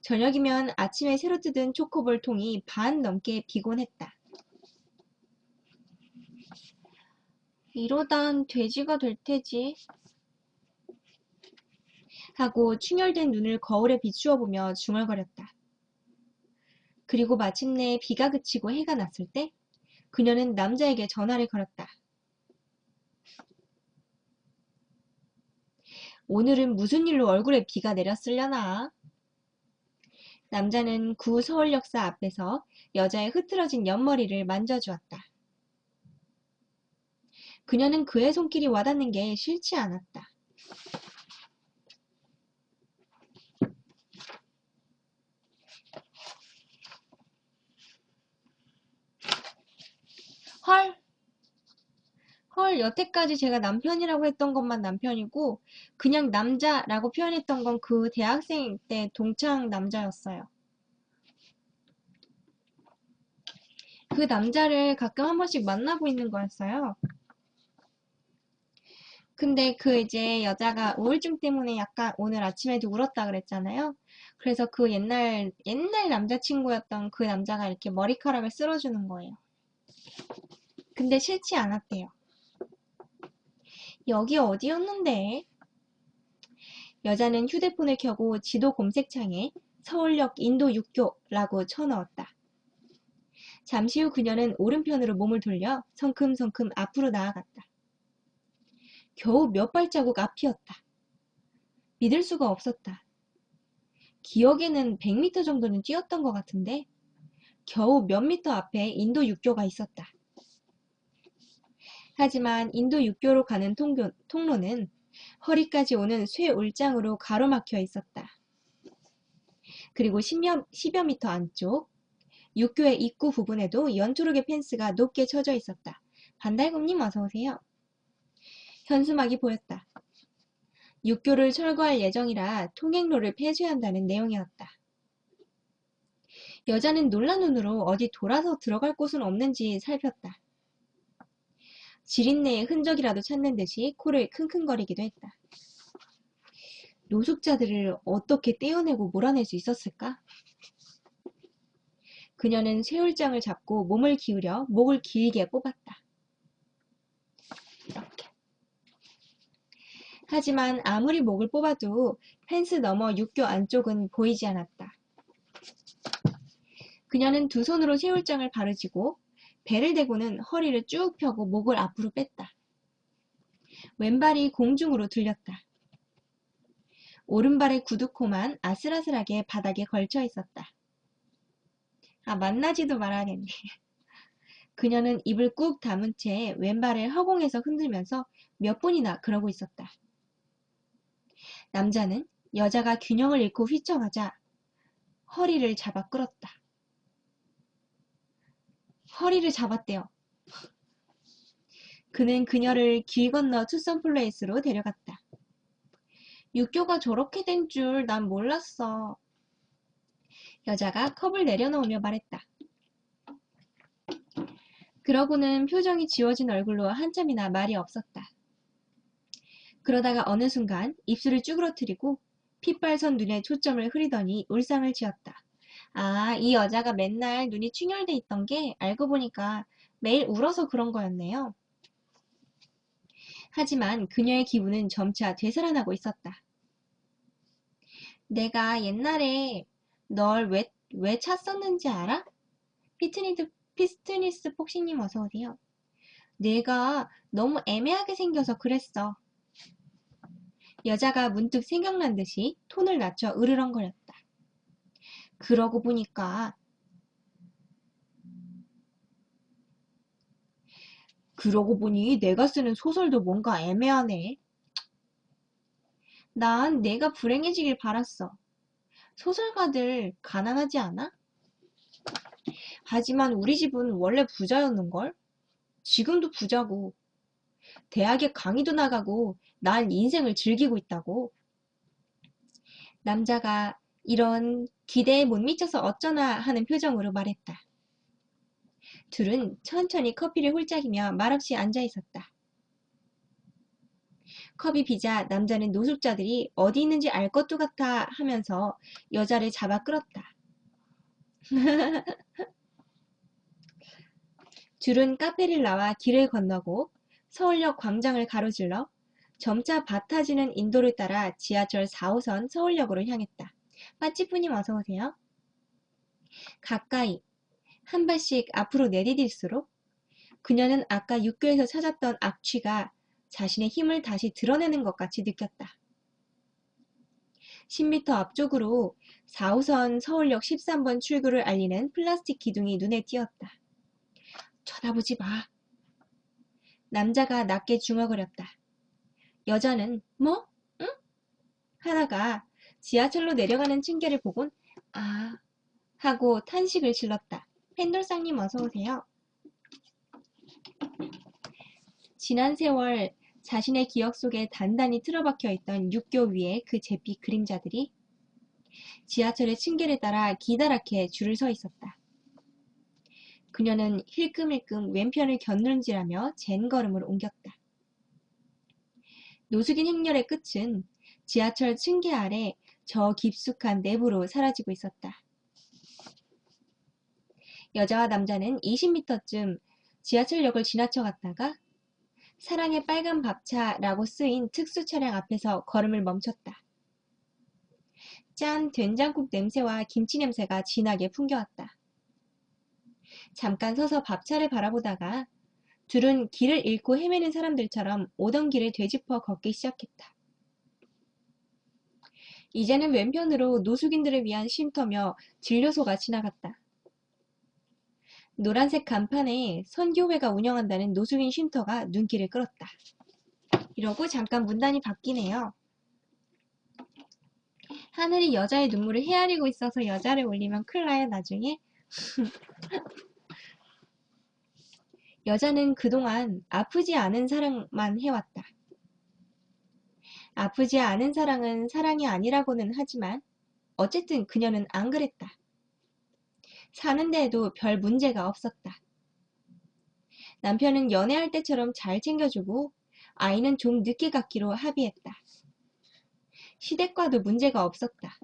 저녁이면 아침에 새로 뜯은 초코볼 통이 반 넘게 비곤했다. 이러단 돼지가 될 테지. 하고 충혈된 눈을 거울에 비추어 보며 중얼거렸다. 그리고 마침내 비가 그치고 해가 났을 때 그녀는 남자에게 전화를 걸었다. 오늘은 무슨 일로 얼굴에 비가 내렸으려나? 남자는 구 서울역사 앞에서 여자의 흐트러진 옆머리를 만져주었다. 그녀는 그의 손길이 와닿는 게 싫지 않았다. 헐! 헐, 여태까지 제가 남편이라고 했던 것만 남편이고 그냥 남자라고 표현했던 건 그 대학생 때 동창 남자였어요. 그 남자를 가끔 한 번씩 만나고 있는 거였어요. 근데 그 이제 여자가 우울증 때문에 약간 오늘 아침에도 울었다 그랬잖아요. 그래서 그 옛날 남자친구였던 그 남자가 이렇게 머리카락을 쓸어주는 거예요. 근데 싫지 않았대요. 여기 어디였는데? 여자는 휴대폰을 켜고 지도 검색창에 서울역 인도 6교라고 쳐넣었다. 잠시 후 그녀는 오른편으로 몸을 돌려 성큼성큼 앞으로 나아갔다. 겨우 몇 발자국 앞이었다. 믿을 수가 없었다. 기억에는 100m 정도는 뛰었던 것 같은데 겨우 몇 미터 앞에 인도 6교가 있었다. 하지만 인도 6교로 가는 통로는 허리까지 오는 쇠울장으로 가로막혀 있었다. 그리고 10여 미터 안쪽 육교의 입구 부분에도 연초록의 펜스가 높게 쳐져 있었다. 반달곰님 어서오세요. 현수막이 보였다. 육교를 철거할 예정이라 통행로를 폐쇄한다는 내용이었다. 여자는 놀란 눈으로 어디 돌아서 들어갈 곳은 없는지 살폈다. 지린내의 흔적이라도 찾는 듯이 코를 킁킁거리기도 했다. 노숙자들을 어떻게 떼어내고 몰아낼 수 있었을까? 그녀는 쇠울장을 잡고 몸을 기울여 목을 길게 뽑았다. 이렇게. 하지만 아무리 목을 뽑아도 펜스 너머 육교 안쪽은 보이지 않았다. 그녀는 두 손으로 새울장을 바르지고 배를 대고는 허리를 쭉 펴고 목을 앞으로 뺐다. 왼발이 공중으로 들렸다. 오른발의 구두코만 아슬아슬하게 바닥에 걸쳐 있었다. 만나지도 말아야겠네. 그녀는 입을 꾹 다문 채 왼발을 허공에서 흔들면서 몇 번이나 그러고 있었다. 남자는 여자가 균형을 잃고 휘청하자 허리를 잡아 끌었다. 허리를 잡았대요. 그는 그녀를 길 건너 투썸 플레이스로 데려갔다. 육교가 저렇게 된 줄 난 몰랐어. 여자가 컵을 내려놓으며 말했다. 그러고는 표정이 지워진 얼굴로 한참이나 말이 없었다. 그러다가 어느 순간 입술을 쭈그러뜨리고 핏발선 눈에 초점을 흐리더니 울상을 지었다. 이 여자가 맨날 눈이 충혈돼 있던 게 알고 보니까 매일 울어서 그런 거였네요. 하지만 그녀의 기분은 점차 되살아나고 있었다. 내가 옛날에 널 왜 찼었는지 알아? 피스트니스 폭신님 어서오세요. 내가 너무 애매하게 생겨서 그랬어. 여자가 문득 생각난 듯이 톤을 낮춰 으르렁거렸다. 그러고 보니 내가 쓰는 소설도 뭔가 애매하네. 난 내가 불행해지길 바랐어. 소설가들 가난하지 않아? 하지만 우리 집은 원래 부자였는걸? 지금도 부자고 대학에 강의도 나가고 난 인생을 즐기고 있다고. 남자가 이런 기대에 못 미쳐서 어쩌나 하는 표정으로 말했다. 둘은 천천히 커피를 홀짝이며 말없이 앉아 있었다. 컵이 비자 남자는 노숙자들이 어디 있는지 알 것도 같아 하면서 여자를 잡아 끌었다. 둘은 카페를 나와 길을 건너고 서울역 광장을 가로질러 점차 밭아지는 인도를 따라 지하철 4호선 서울역으로 향했다. 빠찌뿌님 어서오세요. 가까이 한 발씩 앞으로 내디딜수록 그녀는 아까 육교에서 찾았던 악취가 자신의 힘을 다시 드러내는 것 같이 느꼈다. 10m 앞쪽으로 4호선 서울역 13번 출구를 알리는 플라스틱 기둥이 눈에 띄었다. 쳐다보지 마. 남자가 낮게 중얼거렸다. 여자는 뭐? 응? 하다가 지하철로 내려가는 층계를 보곤 하고 탄식을 질렀다. 펜돌상님 어서오세요. 지난 세월 자신의 기억 속에 단단히 틀어박혀 있던 육교 위에 그 잿빛 그림자들이 지하철의 층계를 따라 기다랗게 줄을 서 있었다. 그녀는 힐끔힐끔 왼편을 곁눈질하며 젠걸음을 옮겼다. 노숙인 행렬의 끝은 지하철 층계 아래 저 깊숙한 내부로 사라지고 있었다. 여자와 남자는 20m쯤 지하철역을 지나쳐 갔다가 사랑의 빨간 밥차라고 쓰인 특수 차량 앞에서 걸음을 멈췄다. 짠 된장국 냄새와 김치 냄새가 진하게 풍겨왔다. 잠깐 서서 밥차를 바라보다가 둘은 길을 잃고 헤매는 사람들처럼 오던 길을 되짚어 걷기 시작했다. 이제는 왼편으로 노숙인들을 위한 쉼터며 진료소가 지나갔다. 노란색 간판에 선교회가 운영한다는 노숙인 쉼터가 눈길을 끌었다. 이러고 잠깐 문단이 바뀌네요. 하늘이 여자의 눈물을 헤아리고 있어서 여자를 올리면 큰일 나요 나중에. 여자는 그동안 아프지 않은 사랑만 해왔다. 아프지 않은 사랑은 사랑이 아니라고는 하지만 어쨌든 그녀는 안 그랬다. 사는 데에도 별 문제가 없었다. 남편은 연애할 때처럼 잘 챙겨주고 아이는 좀 늦게 갖기로 합의했다. 시댁과도 문제가 없었다.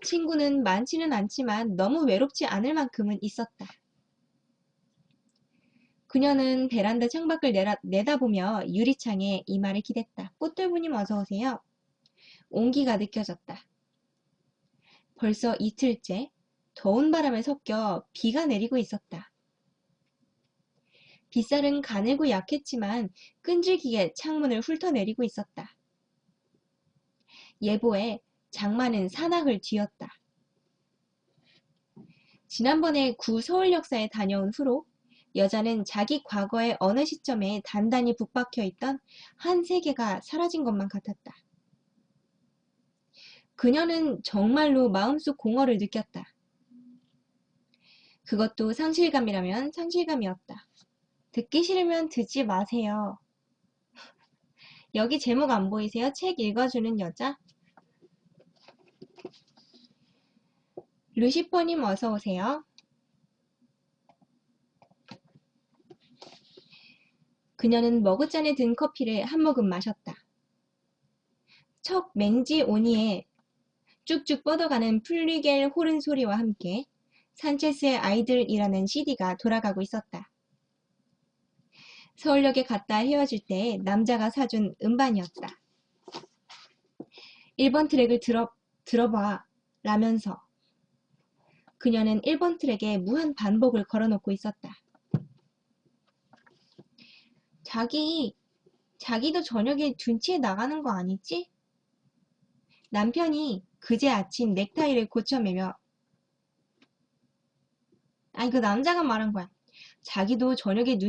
친구는 많지는 않지만 너무 외롭지 않을 만큼은 있었다. 그녀는 베란다 창밖을 내다보며 유리창에 이마를 기댔다. 꽃돌부님 어서 오세요. 온기가 느껴졌다. 벌써 이틀째 더운 바람에 섞여 비가 내리고 있었다. 빗살은 가늘고 약했지만 끈질기게 창문을 훑어내리고 있었다. 예보에 장마는 산악을 뒤었다. 지난번에 구 서울역사에 다녀온 후로 여자는 자기 과거의 어느 시점에 단단히 북박혀 있던 한 세계가 사라진 것만 같았다. 그녀는 정말로 마음속 공허를 느꼈다. 그것도 상실감이라면 상실감이었다. 듣기 싫으면 듣지 마세요. 여기 제목 안 보이세요? 책 읽어주는 여자? 루시퍼님 어서 오세요. 그녀는 머그잔에 든 커피를 한 모금 마셨다. 척 맹지 오니에 쭉쭉 뻗어가는 플리겔 호른 소리와 함께 산체스의 아이들이라는 CD가 돌아가고 있었다. 서울역에 갔다 헤어질 때 남자가 사준 음반이었다. 1번 트랙을 들어봐 라면서 그녀는 1번 트랙에 무한 반복을 걸어놓고 있었다. 자기도 저녁에 둔치에 나가는 거 아니지? 남편이 그제 아침 넥타이를 고쳐매며 이거 남자가 말한 거야. 자기도 저녁에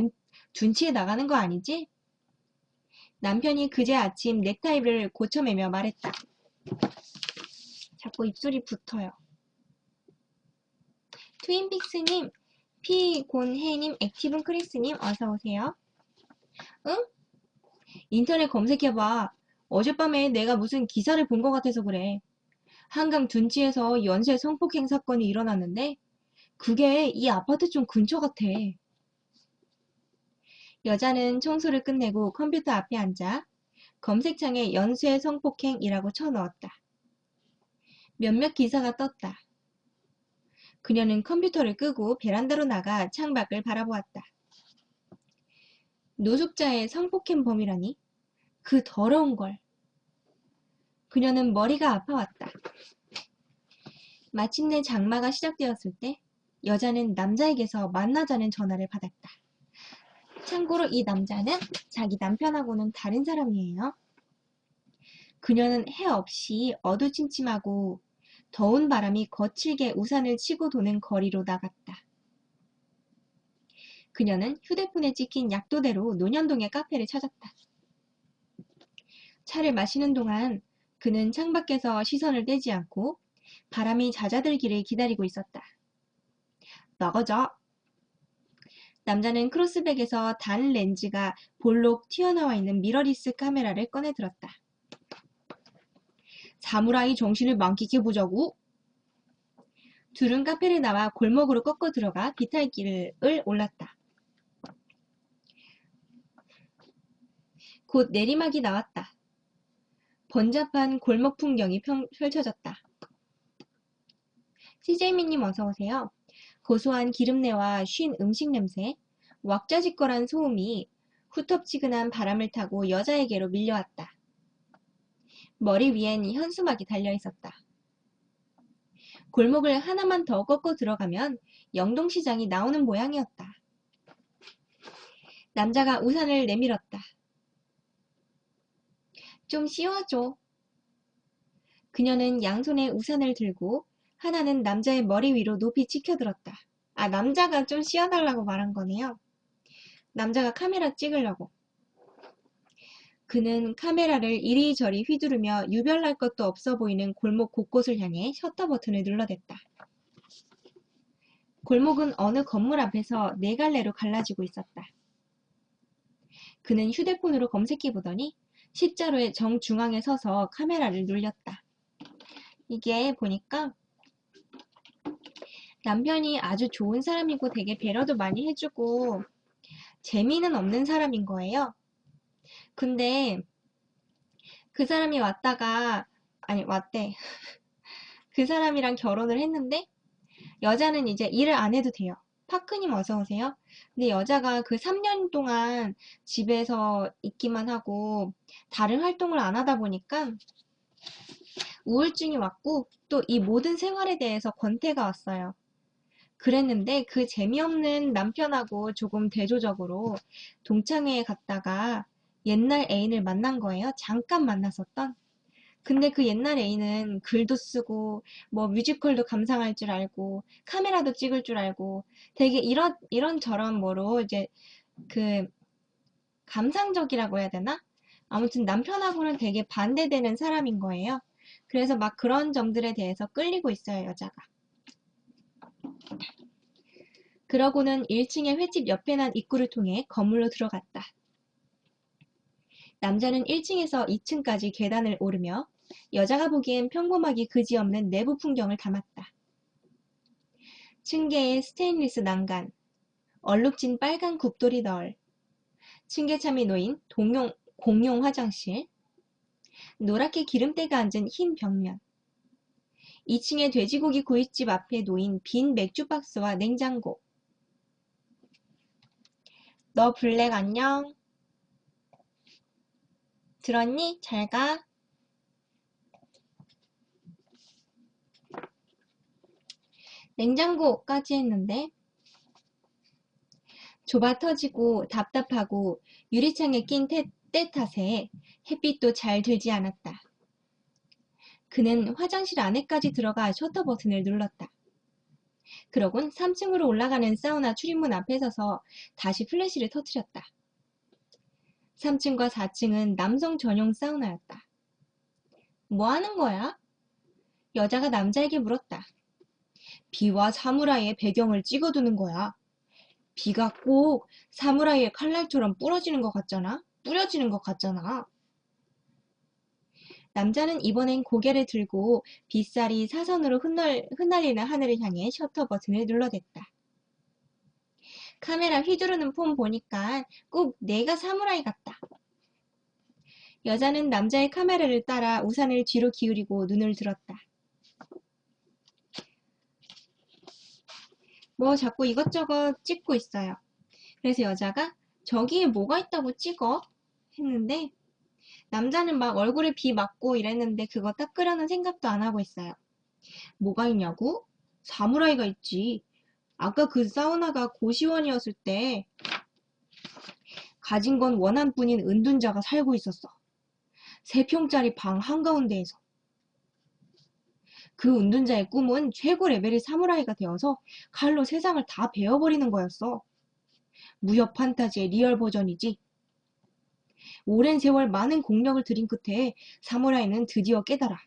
둔치에 나가는 거 아니지? 남편이 그제 아침 넥타이를 고쳐매며 말했다. 자꾸 입술이 붙어요. 트윈픽스님, 피곤해님, 액티븐 크리스님 어서오세요. 응? 인터넷 검색해봐. 어젯밤에 내가 무슨 기사를 본 것 같아서 그래. 한강 둔치에서 연쇄 성폭행 사건이 일어났는데 그게 이 아파트 좀 근처 같아. 여자는 청소를 끝내고 컴퓨터 앞에 앉아 검색창에 연쇄 성폭행이라고 쳐넣었다. 몇몇 기사가 떴다. 그녀는 컴퓨터를 끄고 베란다로 나가 창밖을 바라보았다. 노숙자의 성폭행 범이라니? 그 더러운 걸. 그녀는 머리가 아파왔다. 마침내 장마가 시작되었을 때 여자는 남자에게서 만나자는 전화를 받았다. 참고로 이 남자는 자기 남편하고는 다른 사람이에요. 그녀는 해 없이 어두침침하고 더운 바람이 거칠게 우산을 치고 도는 거리로 나갔다. 그녀는 휴대폰에 찍힌 약도대로 논현동의 카페를 찾았다. 차를 마시는 동안 그는 창밖에서 시선을 떼지 않고 바람이 잦아들기를 기다리고 있었다. 나가자. 남자는 크로스백에서 단 렌즈가 볼록 튀어나와 있는 미러리스 카메라를 꺼내 들었다. 사무라이 정신을 만끽해보자고. 둘은 카페를 나와 골목으로 꺾어 들어가 비탈길을 올랐다. 곧 내리막이 나왔다. 번잡한 골목 풍경이 펼쳐졌다. CJ민님 어서오세요. 고소한 기름내와 쉰 음식 냄새, 왁자지껄한 소음이 후텁지근한 바람을 타고 여자에게로 밀려왔다. 머리 위엔 현수막이 달려있었다. 골목을 하나만 더 꺾고 들어가면 영동시장이 나오는 모양이었다. 남자가 우산을 내밀었다. 좀 씌워줘. 그녀는 양손에 우산을 들고 하나는 남자의 머리 위로 높이 치켜들었다. 남자가 좀 씌워달라고 말한 거네요. 남자가 카메라 찍으려고. 그는 카메라를 이리저리 휘두르며 유별날 것도 없어 보이는 골목 곳곳을 향해 셔터 버튼을 눌러댔다. 골목은 어느 건물 앞에서 네 갈래로 갈라지고 있었다. 그는 휴대폰으로 검색해보더니 십자로의 정중앙에 서서 카메라를 눌렸다. 이게 보니까 남편이 아주 좋은 사람이고 되게 배려도 많이 해주고 재미는 없는 사람인 거예요. 근데 그 사람이 왔대. 그 사람이랑 결혼을 했는데 여자는 이제 일을 안 해도 돼요. 파크님 어서 오세요. 근데 여자가 그 3년 동안 집에서 있기만 하고 다른 활동을 안 하다 보니까 우울증이 왔고 또 이 모든 생활에 대해서 권태가 왔어요. 그랬는데 그 재미없는 남편하고 조금 대조적으로 동창회에 갔다가 옛날 애인을 만난 거예요. 잠깐 만났었던. 근데 그 옛날 애인은 글도 쓰고 뭐 뮤지컬도 감상할 줄 알고 카메라도 찍을 줄 알고 되게 이런저런 뭐로 이제 그 감상적이라고 해야 되나? 아무튼 남편하고는 되게 반대되는 사람인 거예요. 그래서 막 그런 점들에 대해서 끌리고 있어요, 여자가. 그러고는 1층의 횟집 옆에 난 입구를 통해 건물로 들어갔다. 남자는 1층에서 2층까지 계단을 오르며 여자가 보기엔 평범하기 그지없는 내부 풍경을 담았다. 층계에 스테인리스 난간, 얼룩진 빨간 굽돌이 널, 층계참이 놓인 공용 화장실, 노랗게 기름때가 앉은 흰 벽면, 2층의 돼지고기 구이집 앞에 놓인 빈 맥주 박스와 냉장고. 너 블랙 안녕? 들었니? 잘 가. 냉장고까지 했는데 좁아 터지고 답답하고 유리창에 낀 때 탓에 햇빛도 잘 들지 않았다. 그는 화장실 안에까지 들어가 셔터 버튼을 눌렀다. 그러곤 3층으로 올라가는 사우나 출입문 앞에 서서 다시 플래시를 터뜨렸다. 3층과 4층은 남성 전용 사우나였다. 뭐 하는 거야? 여자가 남자에게 물었다. 비와 사무라이의 배경을 찍어두는 거야. 비가 꼭 사무라이의 칼날처럼 뿌려지는 것 같잖아. 남자는 이번엔 고개를 들고 빗살이 사선으로 흩날리는 하늘을 향해 셔터 버튼을 눌러댔다. 카메라 휘두르는 폼 보니까 꼭 내가 사무라이 같다. 여자는 남자의 카메라를 따라 우산을 뒤로 기울이고 눈을 들었다. 뭐 자꾸 이것저것 찍고 있어요. 그래서 여자가 저기에 뭐가 있다고 찍어? 했는데 남자는 막 얼굴에 비 맞고 이랬는데 그거 닦으려는 생각도 안 하고 있어요. 뭐가 있냐고? 사무라이가 있지. 아까 그 사우나가 고시원이었을 때 가진 건 원한뿐인 은둔자가 살고 있었어. 3평짜리 방 한가운데에서. 그 은둔자의 꿈은 최고 레벨의 사무라이가 되어서 칼로 세상을 다 베어버리는 거였어. 무협 판타지의 리얼 버전이지. 오랜 세월 많은 공력을 들인 끝에 사무라이는 드디어 깨달아.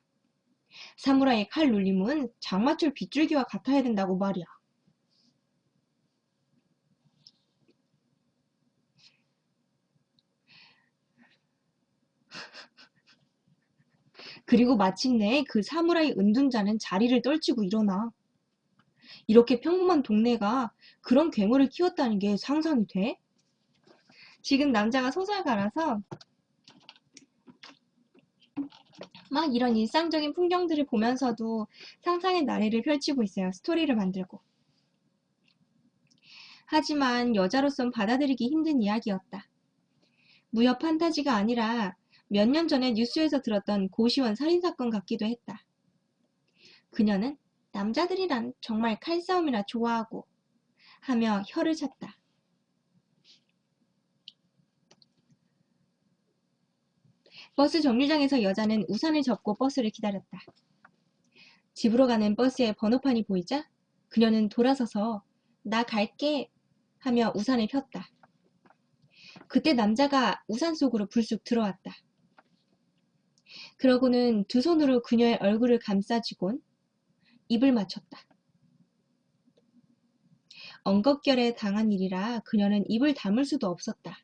사무라이의 칼 눌림은 장마철 빗줄기와 같아야 된다고 말이야. 그리고 마침내 그 사무라이 은둔자는 자리를 떨치고 일어나. 이렇게 평범한 동네가 그런 괴물을 키웠다는 게 상상이 돼? 지금 남자가 소설가라서 막 이런 일상적인 풍경들을 보면서도 상상의 나래를 펼치고 있어요. 스토리를 만들고. 하지만 여자로선 받아들이기 힘든 이야기였다. 무협 판타지가 아니라 몇 년 전에 뉴스에서 들었던 고시원 살인사건 같기도 했다. 그녀는 남자들이란 정말 칼싸움이라 좋아하고 하며 혀를 찼다. 버스 정류장에서 여자는 우산을 접고 버스를 기다렸다. 집으로 가는 버스의 번호판이 보이자 그녀는 돌아서서 나 갈게 하며 우산을 폈다. 그때 남자가 우산 속으로 불쑥 들어왔다. 그러고는 두 손으로 그녀의 얼굴을 감싸쥐곤 입을 맞췄다. 엉겁결에 당한 일이라 그녀는 입을 다물 수도 없었다.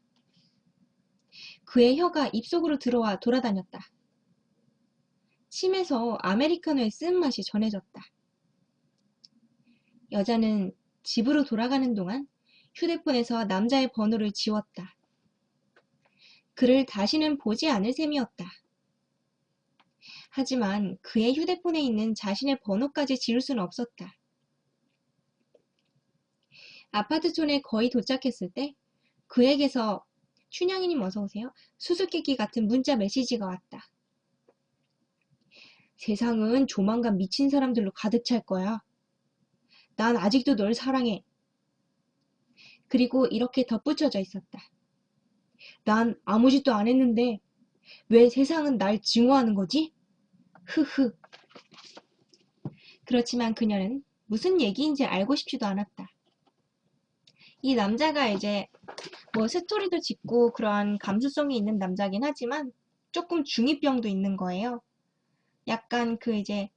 그의 혀가 입속으로 들어와 돌아다녔다. 침에서 아메리카노의 쓴맛이 전해졌다. 여자는 집으로 돌아가는 동안 휴대폰에서 남자의 번호를 지웠다. 그를 다시는 보지 않을 셈이었다. 하지만 그의 휴대폰에 있는 자신의 번호까지 지울 수는 없었다. 아파트촌에 거의 도착했을 때 그에게서 춘향이님 어서 오세요. 수수께끼 같은 문자 메시지가 왔다. 세상은 조만간 미친 사람들로 가득 찰 거야. 난 아직도 널 사랑해. 그리고 이렇게 덧붙여져 있었다. 난 아무 짓도 안 했는데 왜 세상은 날 증오하는 거지? 흐흐. 그렇지만 그녀는 무슨 얘기인지 알고 싶지도 않았다. 이 남자가 이제 뭐 스토리도 짓고 그러한 감수성이 있는 남자긴 하지만 조금 중이병도 있는 거예요. 약간 그 이제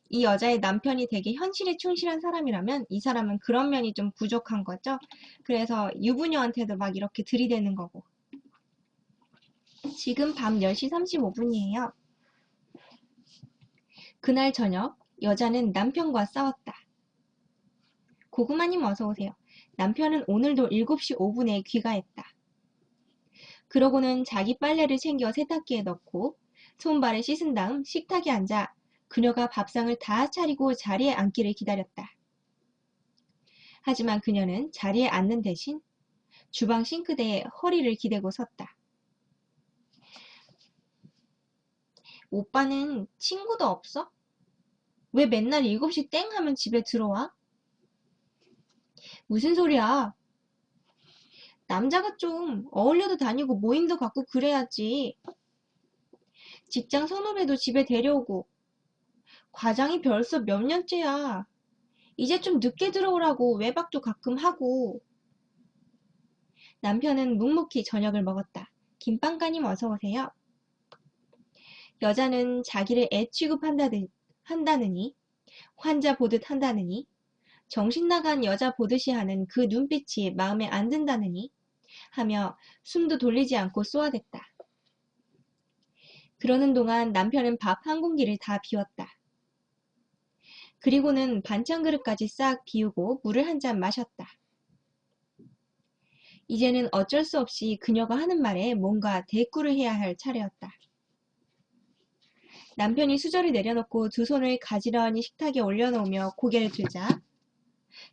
이 여자의 남편이 되게 현실에 충실한 사람이라면 이 사람은 그런 면이 좀 부족한 거죠. 그래서 유부녀한테도 막 이렇게 들이대는 거고. 지금 밤 10시 35분이에요. 그날 저녁 여자는 남편과 싸웠다. 고구마님 어서 오세요. 남편은 오늘도 7시 5분에 귀가했다. 그러고는 자기 빨래를 챙겨 세탁기에 넣고 손발을 씻은 다음 식탁에 앉아 그녀가 밥상을 다 차리고 자리에 앉기를 기다렸다. 하지만 그녀는 자리에 앉는 대신 주방 싱크대에 허리를 기대고 섰다. 오빠는 친구도 없어? 왜 맨날 7시 땡 하면 집에 들어와? 무슨 소리야? 남자가 좀 어울려도 다니고 모임도 갖고 그래야지. 직장 선후배도 집에 데려오고 과장이 벌써 몇 년째야. 이제 좀 늦게 들어오라고 외박도 가끔 하고. 남편은 묵묵히 저녁을 먹었다. 김빵가님 어서 오세요. 여자는 자기를 애 취급한다느니 환자 보듯 한다느니 정신 나간 여자 보듯이 하는 그 눈빛이 마음에 안 든다느니 하며 숨도 돌리지 않고 쏘아댔다. 그러는 동안 남편은 밥 한 공기를 다 비웠다. 그리고는 반찬 그릇까지 싹 비우고 물을 한 잔 마셨다. 이제는 어쩔 수 없이 그녀가 하는 말에 뭔가 대꾸를 해야 할 차례였다. 남편이 수저를 내려놓고 두 손을 가지런히 식탁에 올려놓으며 고개를 들자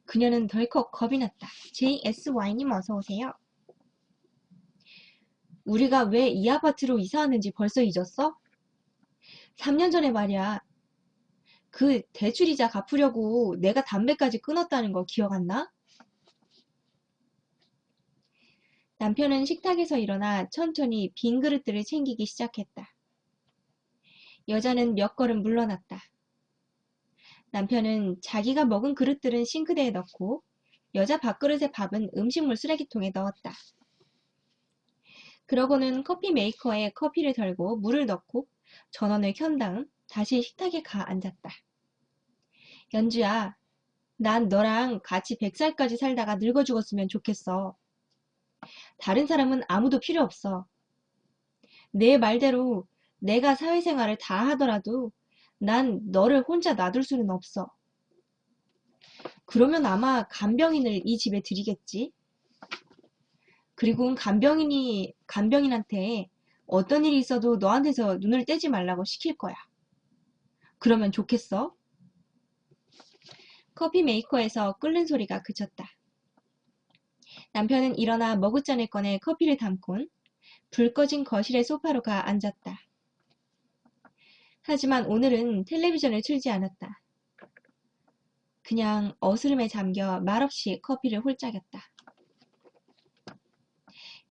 그녀는 덜컥 겁이 났다. JSY님 어서 오세요. 우리가 왜 이 아파트로 이사 왔는지 벌써 잊었어? 3년 전에 말이야. 그 대출이자 갚으려고 내가 담배까지 끊었다는 거 기억 안 나? 남편은 식탁에서 일어나 천천히 빈 그릇들을 챙기기 시작했다. 여자는 몇 걸음 물러났다. 남편은 자기가 먹은 그릇들은 싱크대에 넣고 여자 밥그릇의 밥은 음식물 쓰레기통에 넣었다. 그러고는 커피 메이커에 커피를 덜고 물을 넣고 전원을 켠 다음 다시 식탁에 가 앉았다. 연주야, 난 너랑 같이 100살까지 살다가 늙어 죽었으면 좋겠어. 다른 사람은 아무도 필요 없어. 내 말대로 내가 사회생활을 다 하더라도 난 너를 혼자 놔둘 수는 없어. 그러면 아마 간병인을 이 집에 들이겠지? 그리고 간병인한테 어떤 일이 있어도 너한테서 눈을 떼지 말라고 시킬 거야. 그러면 좋겠어? 커피 메이커에서 끓는 소리가 그쳤다. 남편은 일어나 머그잔을 꺼내 커피를 담곤 불 꺼진 거실의 소파로 가 앉았다. 하지만 오늘은 텔레비전을 틀지 않았다. 그냥 어스름에 잠겨 말없이 커피를 홀짝였다.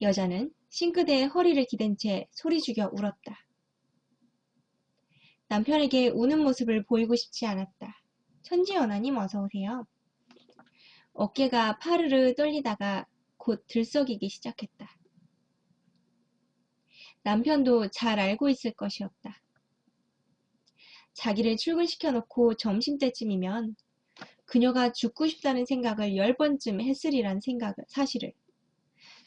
여자는 싱크대에 허리를 기댄 채 소리 죽여 울었다. 남편에게 우는 모습을 보이고 싶지 않았다. 천지연하님 어서 오세요. 어깨가 파르르 떨리다가 곧 들썩이기 시작했다. 남편도 잘 알고 있을 것이었다. 자기를 출근시켜놓고 점심때쯤이면 그녀가 죽고 싶다는 생각을 10번쯤 했으리란 사실을.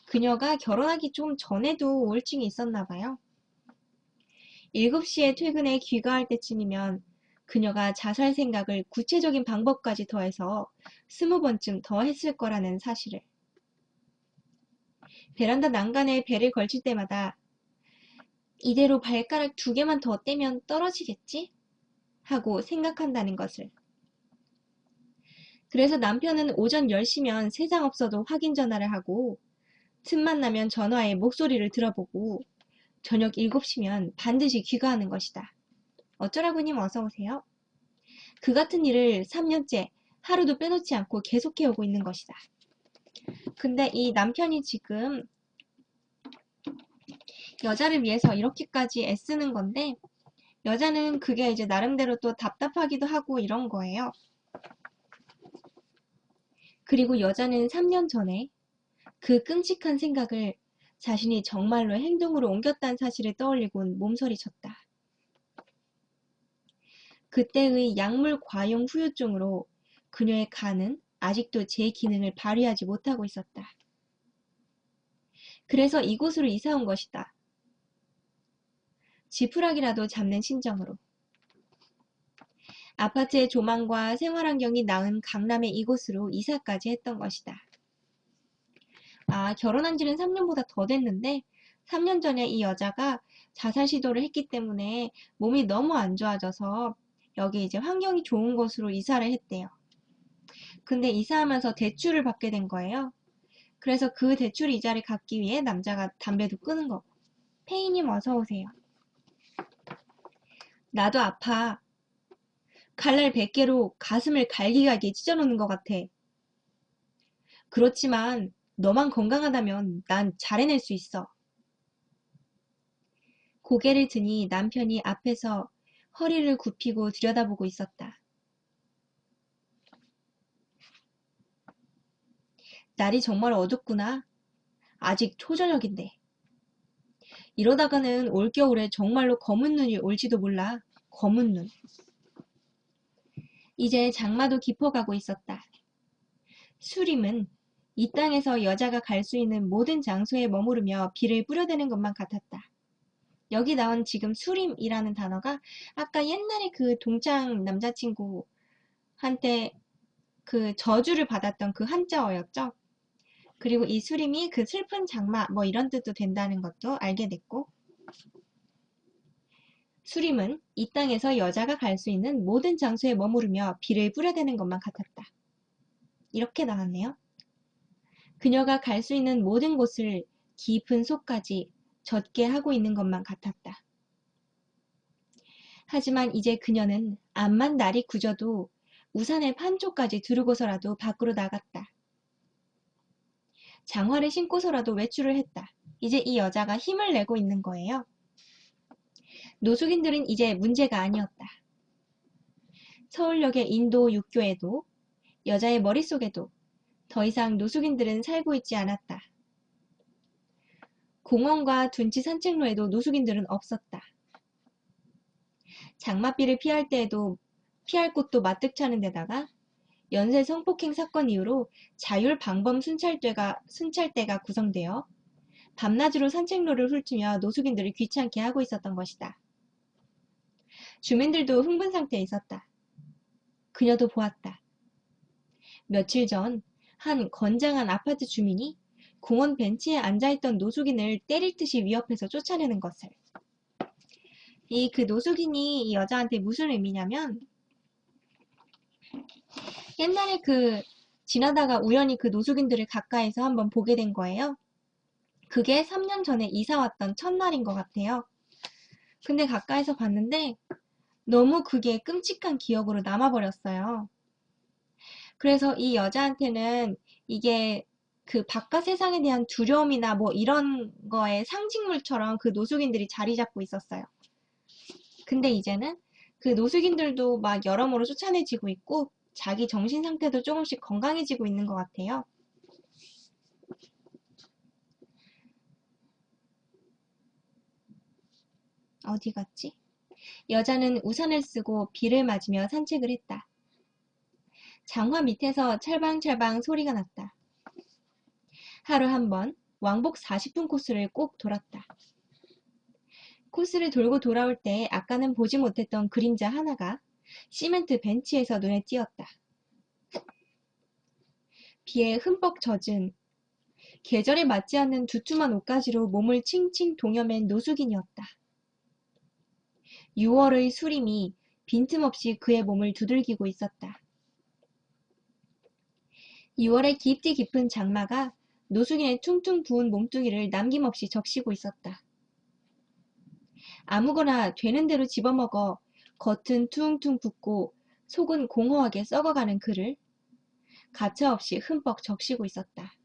그녀가 결혼하기 좀 전에도 우울증이 있었나 봐요. 7시에 퇴근해 귀가할 때쯤이면 그녀가 자살 생각을 구체적인 방법까지 더해서 20번쯤 더 했을 거라는 사실을. 베란다 난간에 배를 걸칠 때마다 이대로 발가락 2개만 더 떼면 떨어지겠지? 하고 생각한다는 것을. 그래서 남편은 오전 10시면 세상 없어도 확인 전화를 하고 틈만 나면 전화에 목소리를 들어보고 저녁 7시면 반드시 귀가하는 것이다. 어쩌라고님 어서 오세요. 그 같은 일을 3년째 하루도 빼놓지 않고 계속해오고 있는 것이다. 근데 이 남편이 지금 여자를 위해서 이렇게까지 애쓰는 건데 여자는 그게 이제 나름대로 또 답답하기도 하고 이런 거예요. 그리고 여자는 3년 전에 그 끔찍한 생각을 자신이 정말로 행동으로 옮겼다는 사실을 떠올리곤 몸서리쳤다. 그때의 약물 과용 후유증으로 그녀의 간은 아직도 제 기능을 발휘하지 못하고 있었다. 그래서 이곳으로 이사 온 것이다. 지푸라기라도 잡는 심정으로. 아파트의 조망과 생활환경이 나은 강남의 이곳으로 이사까지 했던 것이다. 결혼한 지는 3년보다 더 됐는데 3년 전에 이 여자가 자살 시도를 했기 때문에 몸이 너무 안 좋아져서 여기 이제 환경이 좋은 곳으로 이사를 했대요. 근데 이사하면서 대출을 받게 된 거예요. 그래서 그 대출 이자를 갚기 위해 남자가 담배도 끊은 거고. 페이님 어서 오세요. 나도 아파. 칼날 100개로 가슴을 갈기갈기 찢어놓는 것 같아. 그렇지만 너만 건강하다면 난 잘 해낼 수 있어. 고개를 드니 남편이 앞에서 허리를 굽히고 들여다보고 있었다. 날이 정말 어둡구나. 아직 초저녁인데. 이러다가는 올겨울에 정말로 검은 눈이 올지도 몰라. 검은 눈. 이제 장마도 깊어가고 있었다. 수림은 이 땅에서 여자가 갈 수 있는 모든 장소에 머무르며 비를 뿌려대는 것만 같았다. 여기 나온 지금 수림이라는 단어가 아까 옛날에 그 동창 남자친구한테 그 저주를 받았던 그 한자어였죠. 그리고 이 수림이 그 슬픈 장마 뭐 이런 뜻도 된다는 것도 알게 됐고, 수림은 이 땅에서 여자가 갈 수 있는 모든 장소에 머무르며 비를 뿌려대는 것만 같았다. 이렇게 나왔네요. 그녀가 갈 수 있는 모든 곳을 깊은 속까지 젖게 하고 있는 것만 같았다. 하지만 이제 그녀는 암만 날이 굳어도 우산의 판쪽까지 두르고서라도 밖으로 나갔다. 장화를 신고서라도 외출을 했다. 이제 이 여자가 힘을 내고 있는 거예요. 노숙인들은 이제 문제가 아니었다. 서울역의 인도 육교에도 여자의 머릿속에도 더 이상 노숙인들은 살고 있지 않았다. 공원과 둔치 산책로에도 노숙인들은 없었다. 장맛비를 피할 때에도 피할 곳도 마뜩 차는 데다가 연쇄 성폭행 사건 이후로 자율방범 순찰대가 구성되어 밤낮으로 산책로를 훑으며 노숙인들을 귀찮게 하고 있었던 것이다. 주민들도 흥분 상태에 있었다. 그녀도 보았다. 며칠 전 한 건장한 아파트 주민이 공원 벤치에 앉아있던 노숙인을 때릴 듯이 위협해서 쫓아내는 것을. 그 노숙인이 이 여자한테 무슨 의미냐면 옛날에 지나다가 우연히 그 노숙인들을 가까이서 한번 보게 된 거예요. 그게 3년 전에 이사 왔던 첫날인 것 같아요. 근데 가까이서 봤는데 너무 그게 끔찍한 기억으로 남아버렸어요. 그래서 이 여자한테는 이게 그 바깥 세상에 대한 두려움이나 뭐 이런 거에 상징물처럼 그 노숙인들이 자리 잡고 있었어요. 근데 이제는 그 노숙인들도 막 여러모로 쫓아내지고 있고 자기 정신 상태도 조금씩 건강해지고 있는 것 같아요. 어디 갔지? 여자는 우산을 쓰고 비를 맞으며 산책을 했다. 장화 밑에서 찰방찰방 소리가 났다. 하루 한 번 왕복 40분 코스를 꼭 돌았다. 코스를 돌고 돌아올 때 아까는 보지 못했던 그림자 하나가 시멘트 벤치에서 눈에 띄었다. 비에 흠뻑 젖은 계절에 맞지 않는 두툼한 옷가지로 몸을 칭칭 동여맨 노숙인이었다. 6월의 수림이 빈틈없이 그의 몸을 두들기고 있었다. 6월의 깊디 깊은 장마가 노숙인의 퉁퉁 부은 몸뚱이를 남김없이 적시고 있었다. 아무거나 되는 대로 집어먹어 겉은 퉁퉁 붓고 속은 공허하게 썩어가는 그를 가차없이 흠뻑 적시고 있었다.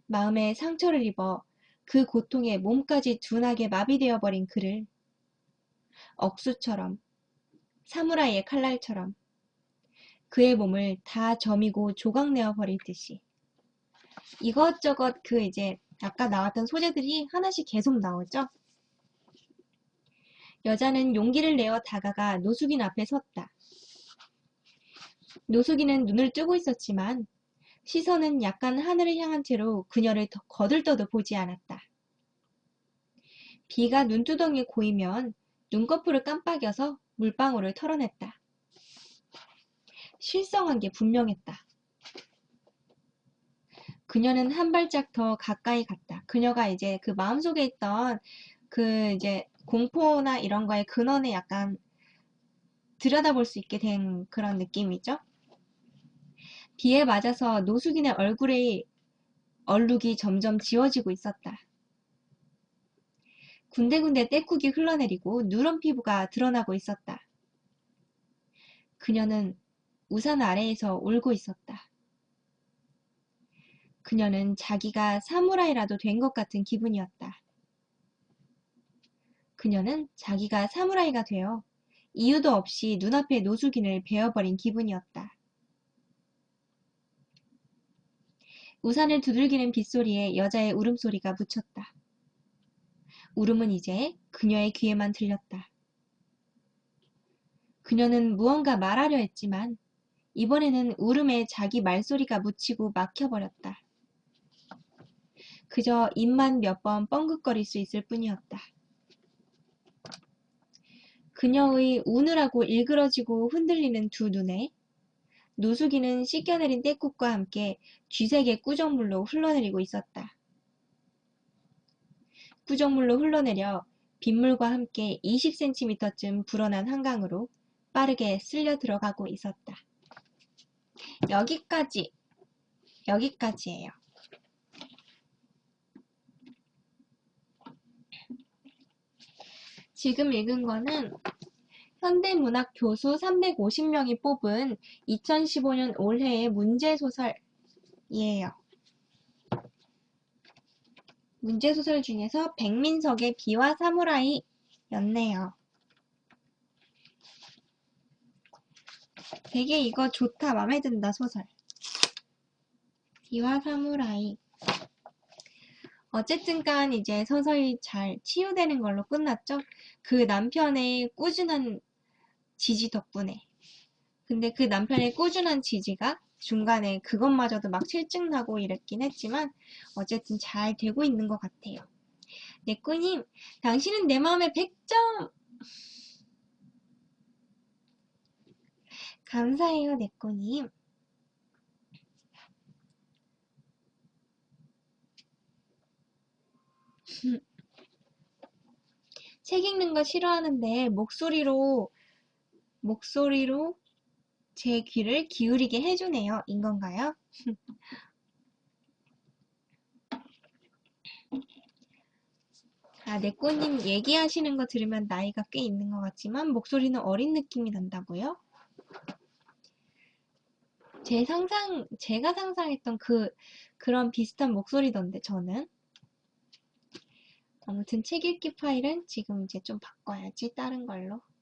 마음에 상처를 입어 그 고통에 몸까지 둔하게 마비되어 버린 그를 억수처럼 사무라이의 칼날처럼 그의 몸을 다 저미고 조각내어 버릴 듯이 이것저것 이제 아까 나왔던 소재들이 하나씩 계속 나오죠. 여자는 용기를 내어 다가가 노숙인 앞에 섰다. 노숙인은 눈을 뜨고 있었지만 시선은 약간 하늘을 향한 채로 그녀를 거들떠도 보지 않았다. 비가 눈두덩이에 고이면 눈꺼풀을 깜빡여서 물방울을 털어냈다. 실성한 게 분명했다. 그녀는 한 발짝 더 가까이 갔다. 그녀가 이제 그 마음속에 있던 이제 공포나 이런 거의 근원에 약간 들여다볼 수 있게 된 그런 느낌이죠. 비에 맞아서 노숙인의 얼굴의 얼룩이 점점 지워지고 있었다. 군데군데 때국이 흘러내리고 누런 피부가 드러나고 있었다. 그녀는 우산 아래에서 울고 있었다. 그녀는 자기가 사무라이라도 된 것 같은 기분이었다. 그녀는 자기가 사무라이가 되어 이유도 없이 눈앞의 노숙인을 베어버린 기분이었다. 우산을 두들기는 빗소리에 여자의 울음소리가 묻혔다. 울음은 이제 그녀의 귀에만 들렸다. 그녀는 무언가 말하려 했지만 이번에는 울음에 자기 말소리가 묻히고 막혀버렸다. 그저 입만 몇 번 뻥긋거릴 수 있을 뿐이었다. 그녀의 우느라고 일그러지고 흔들리는 두 눈에 노숙인은 씻겨내린 떼국과 함께 쥐색의 꾸정물로 흘러내리고 있었다. 꾸정물로 흘러내려 빗물과 함께 20cm쯤 불어난 한강으로 빠르게 쓸려 들어가고 있었다. 여기까지예요. 지금 읽은 거는 현대문학 교수 350명이 뽑은 2015년 올해의 문제소설이에요. 문제소설 중에서 백민석의 비와 사무라이였네요. 되게 이거 좋다. 마음에 든다, 소설. 비와 사무라이. 어쨌든 간 이제 서서히 잘 치유되는 걸로 끝났죠. 그 남편의 꾸준한 지지 덕분에. 근데 그 남편의 꾸준한 지지가 중간에 그것마저도 막 실증나고 이랬긴 했지만 어쨌든 잘 되고 있는 것 같아요. 네꾸님, 당신은 내 마음의 100점! 감사해요, 네꾸님. 책 읽는 거 싫어하는데 목소리로 제 귀를 기울이게 해주네요. 인 건가요? 아, 네꼬님 얘기하시는 거 들으면 나이가 꽤 있는 것 같지만 목소리는 어린 느낌이 난다고요? 제가 상상했던 그런 비슷한 목소리던데, 저는. 아무튼 책 읽기 파일은 지금 이제 좀 바꿔야지, 다른 걸로.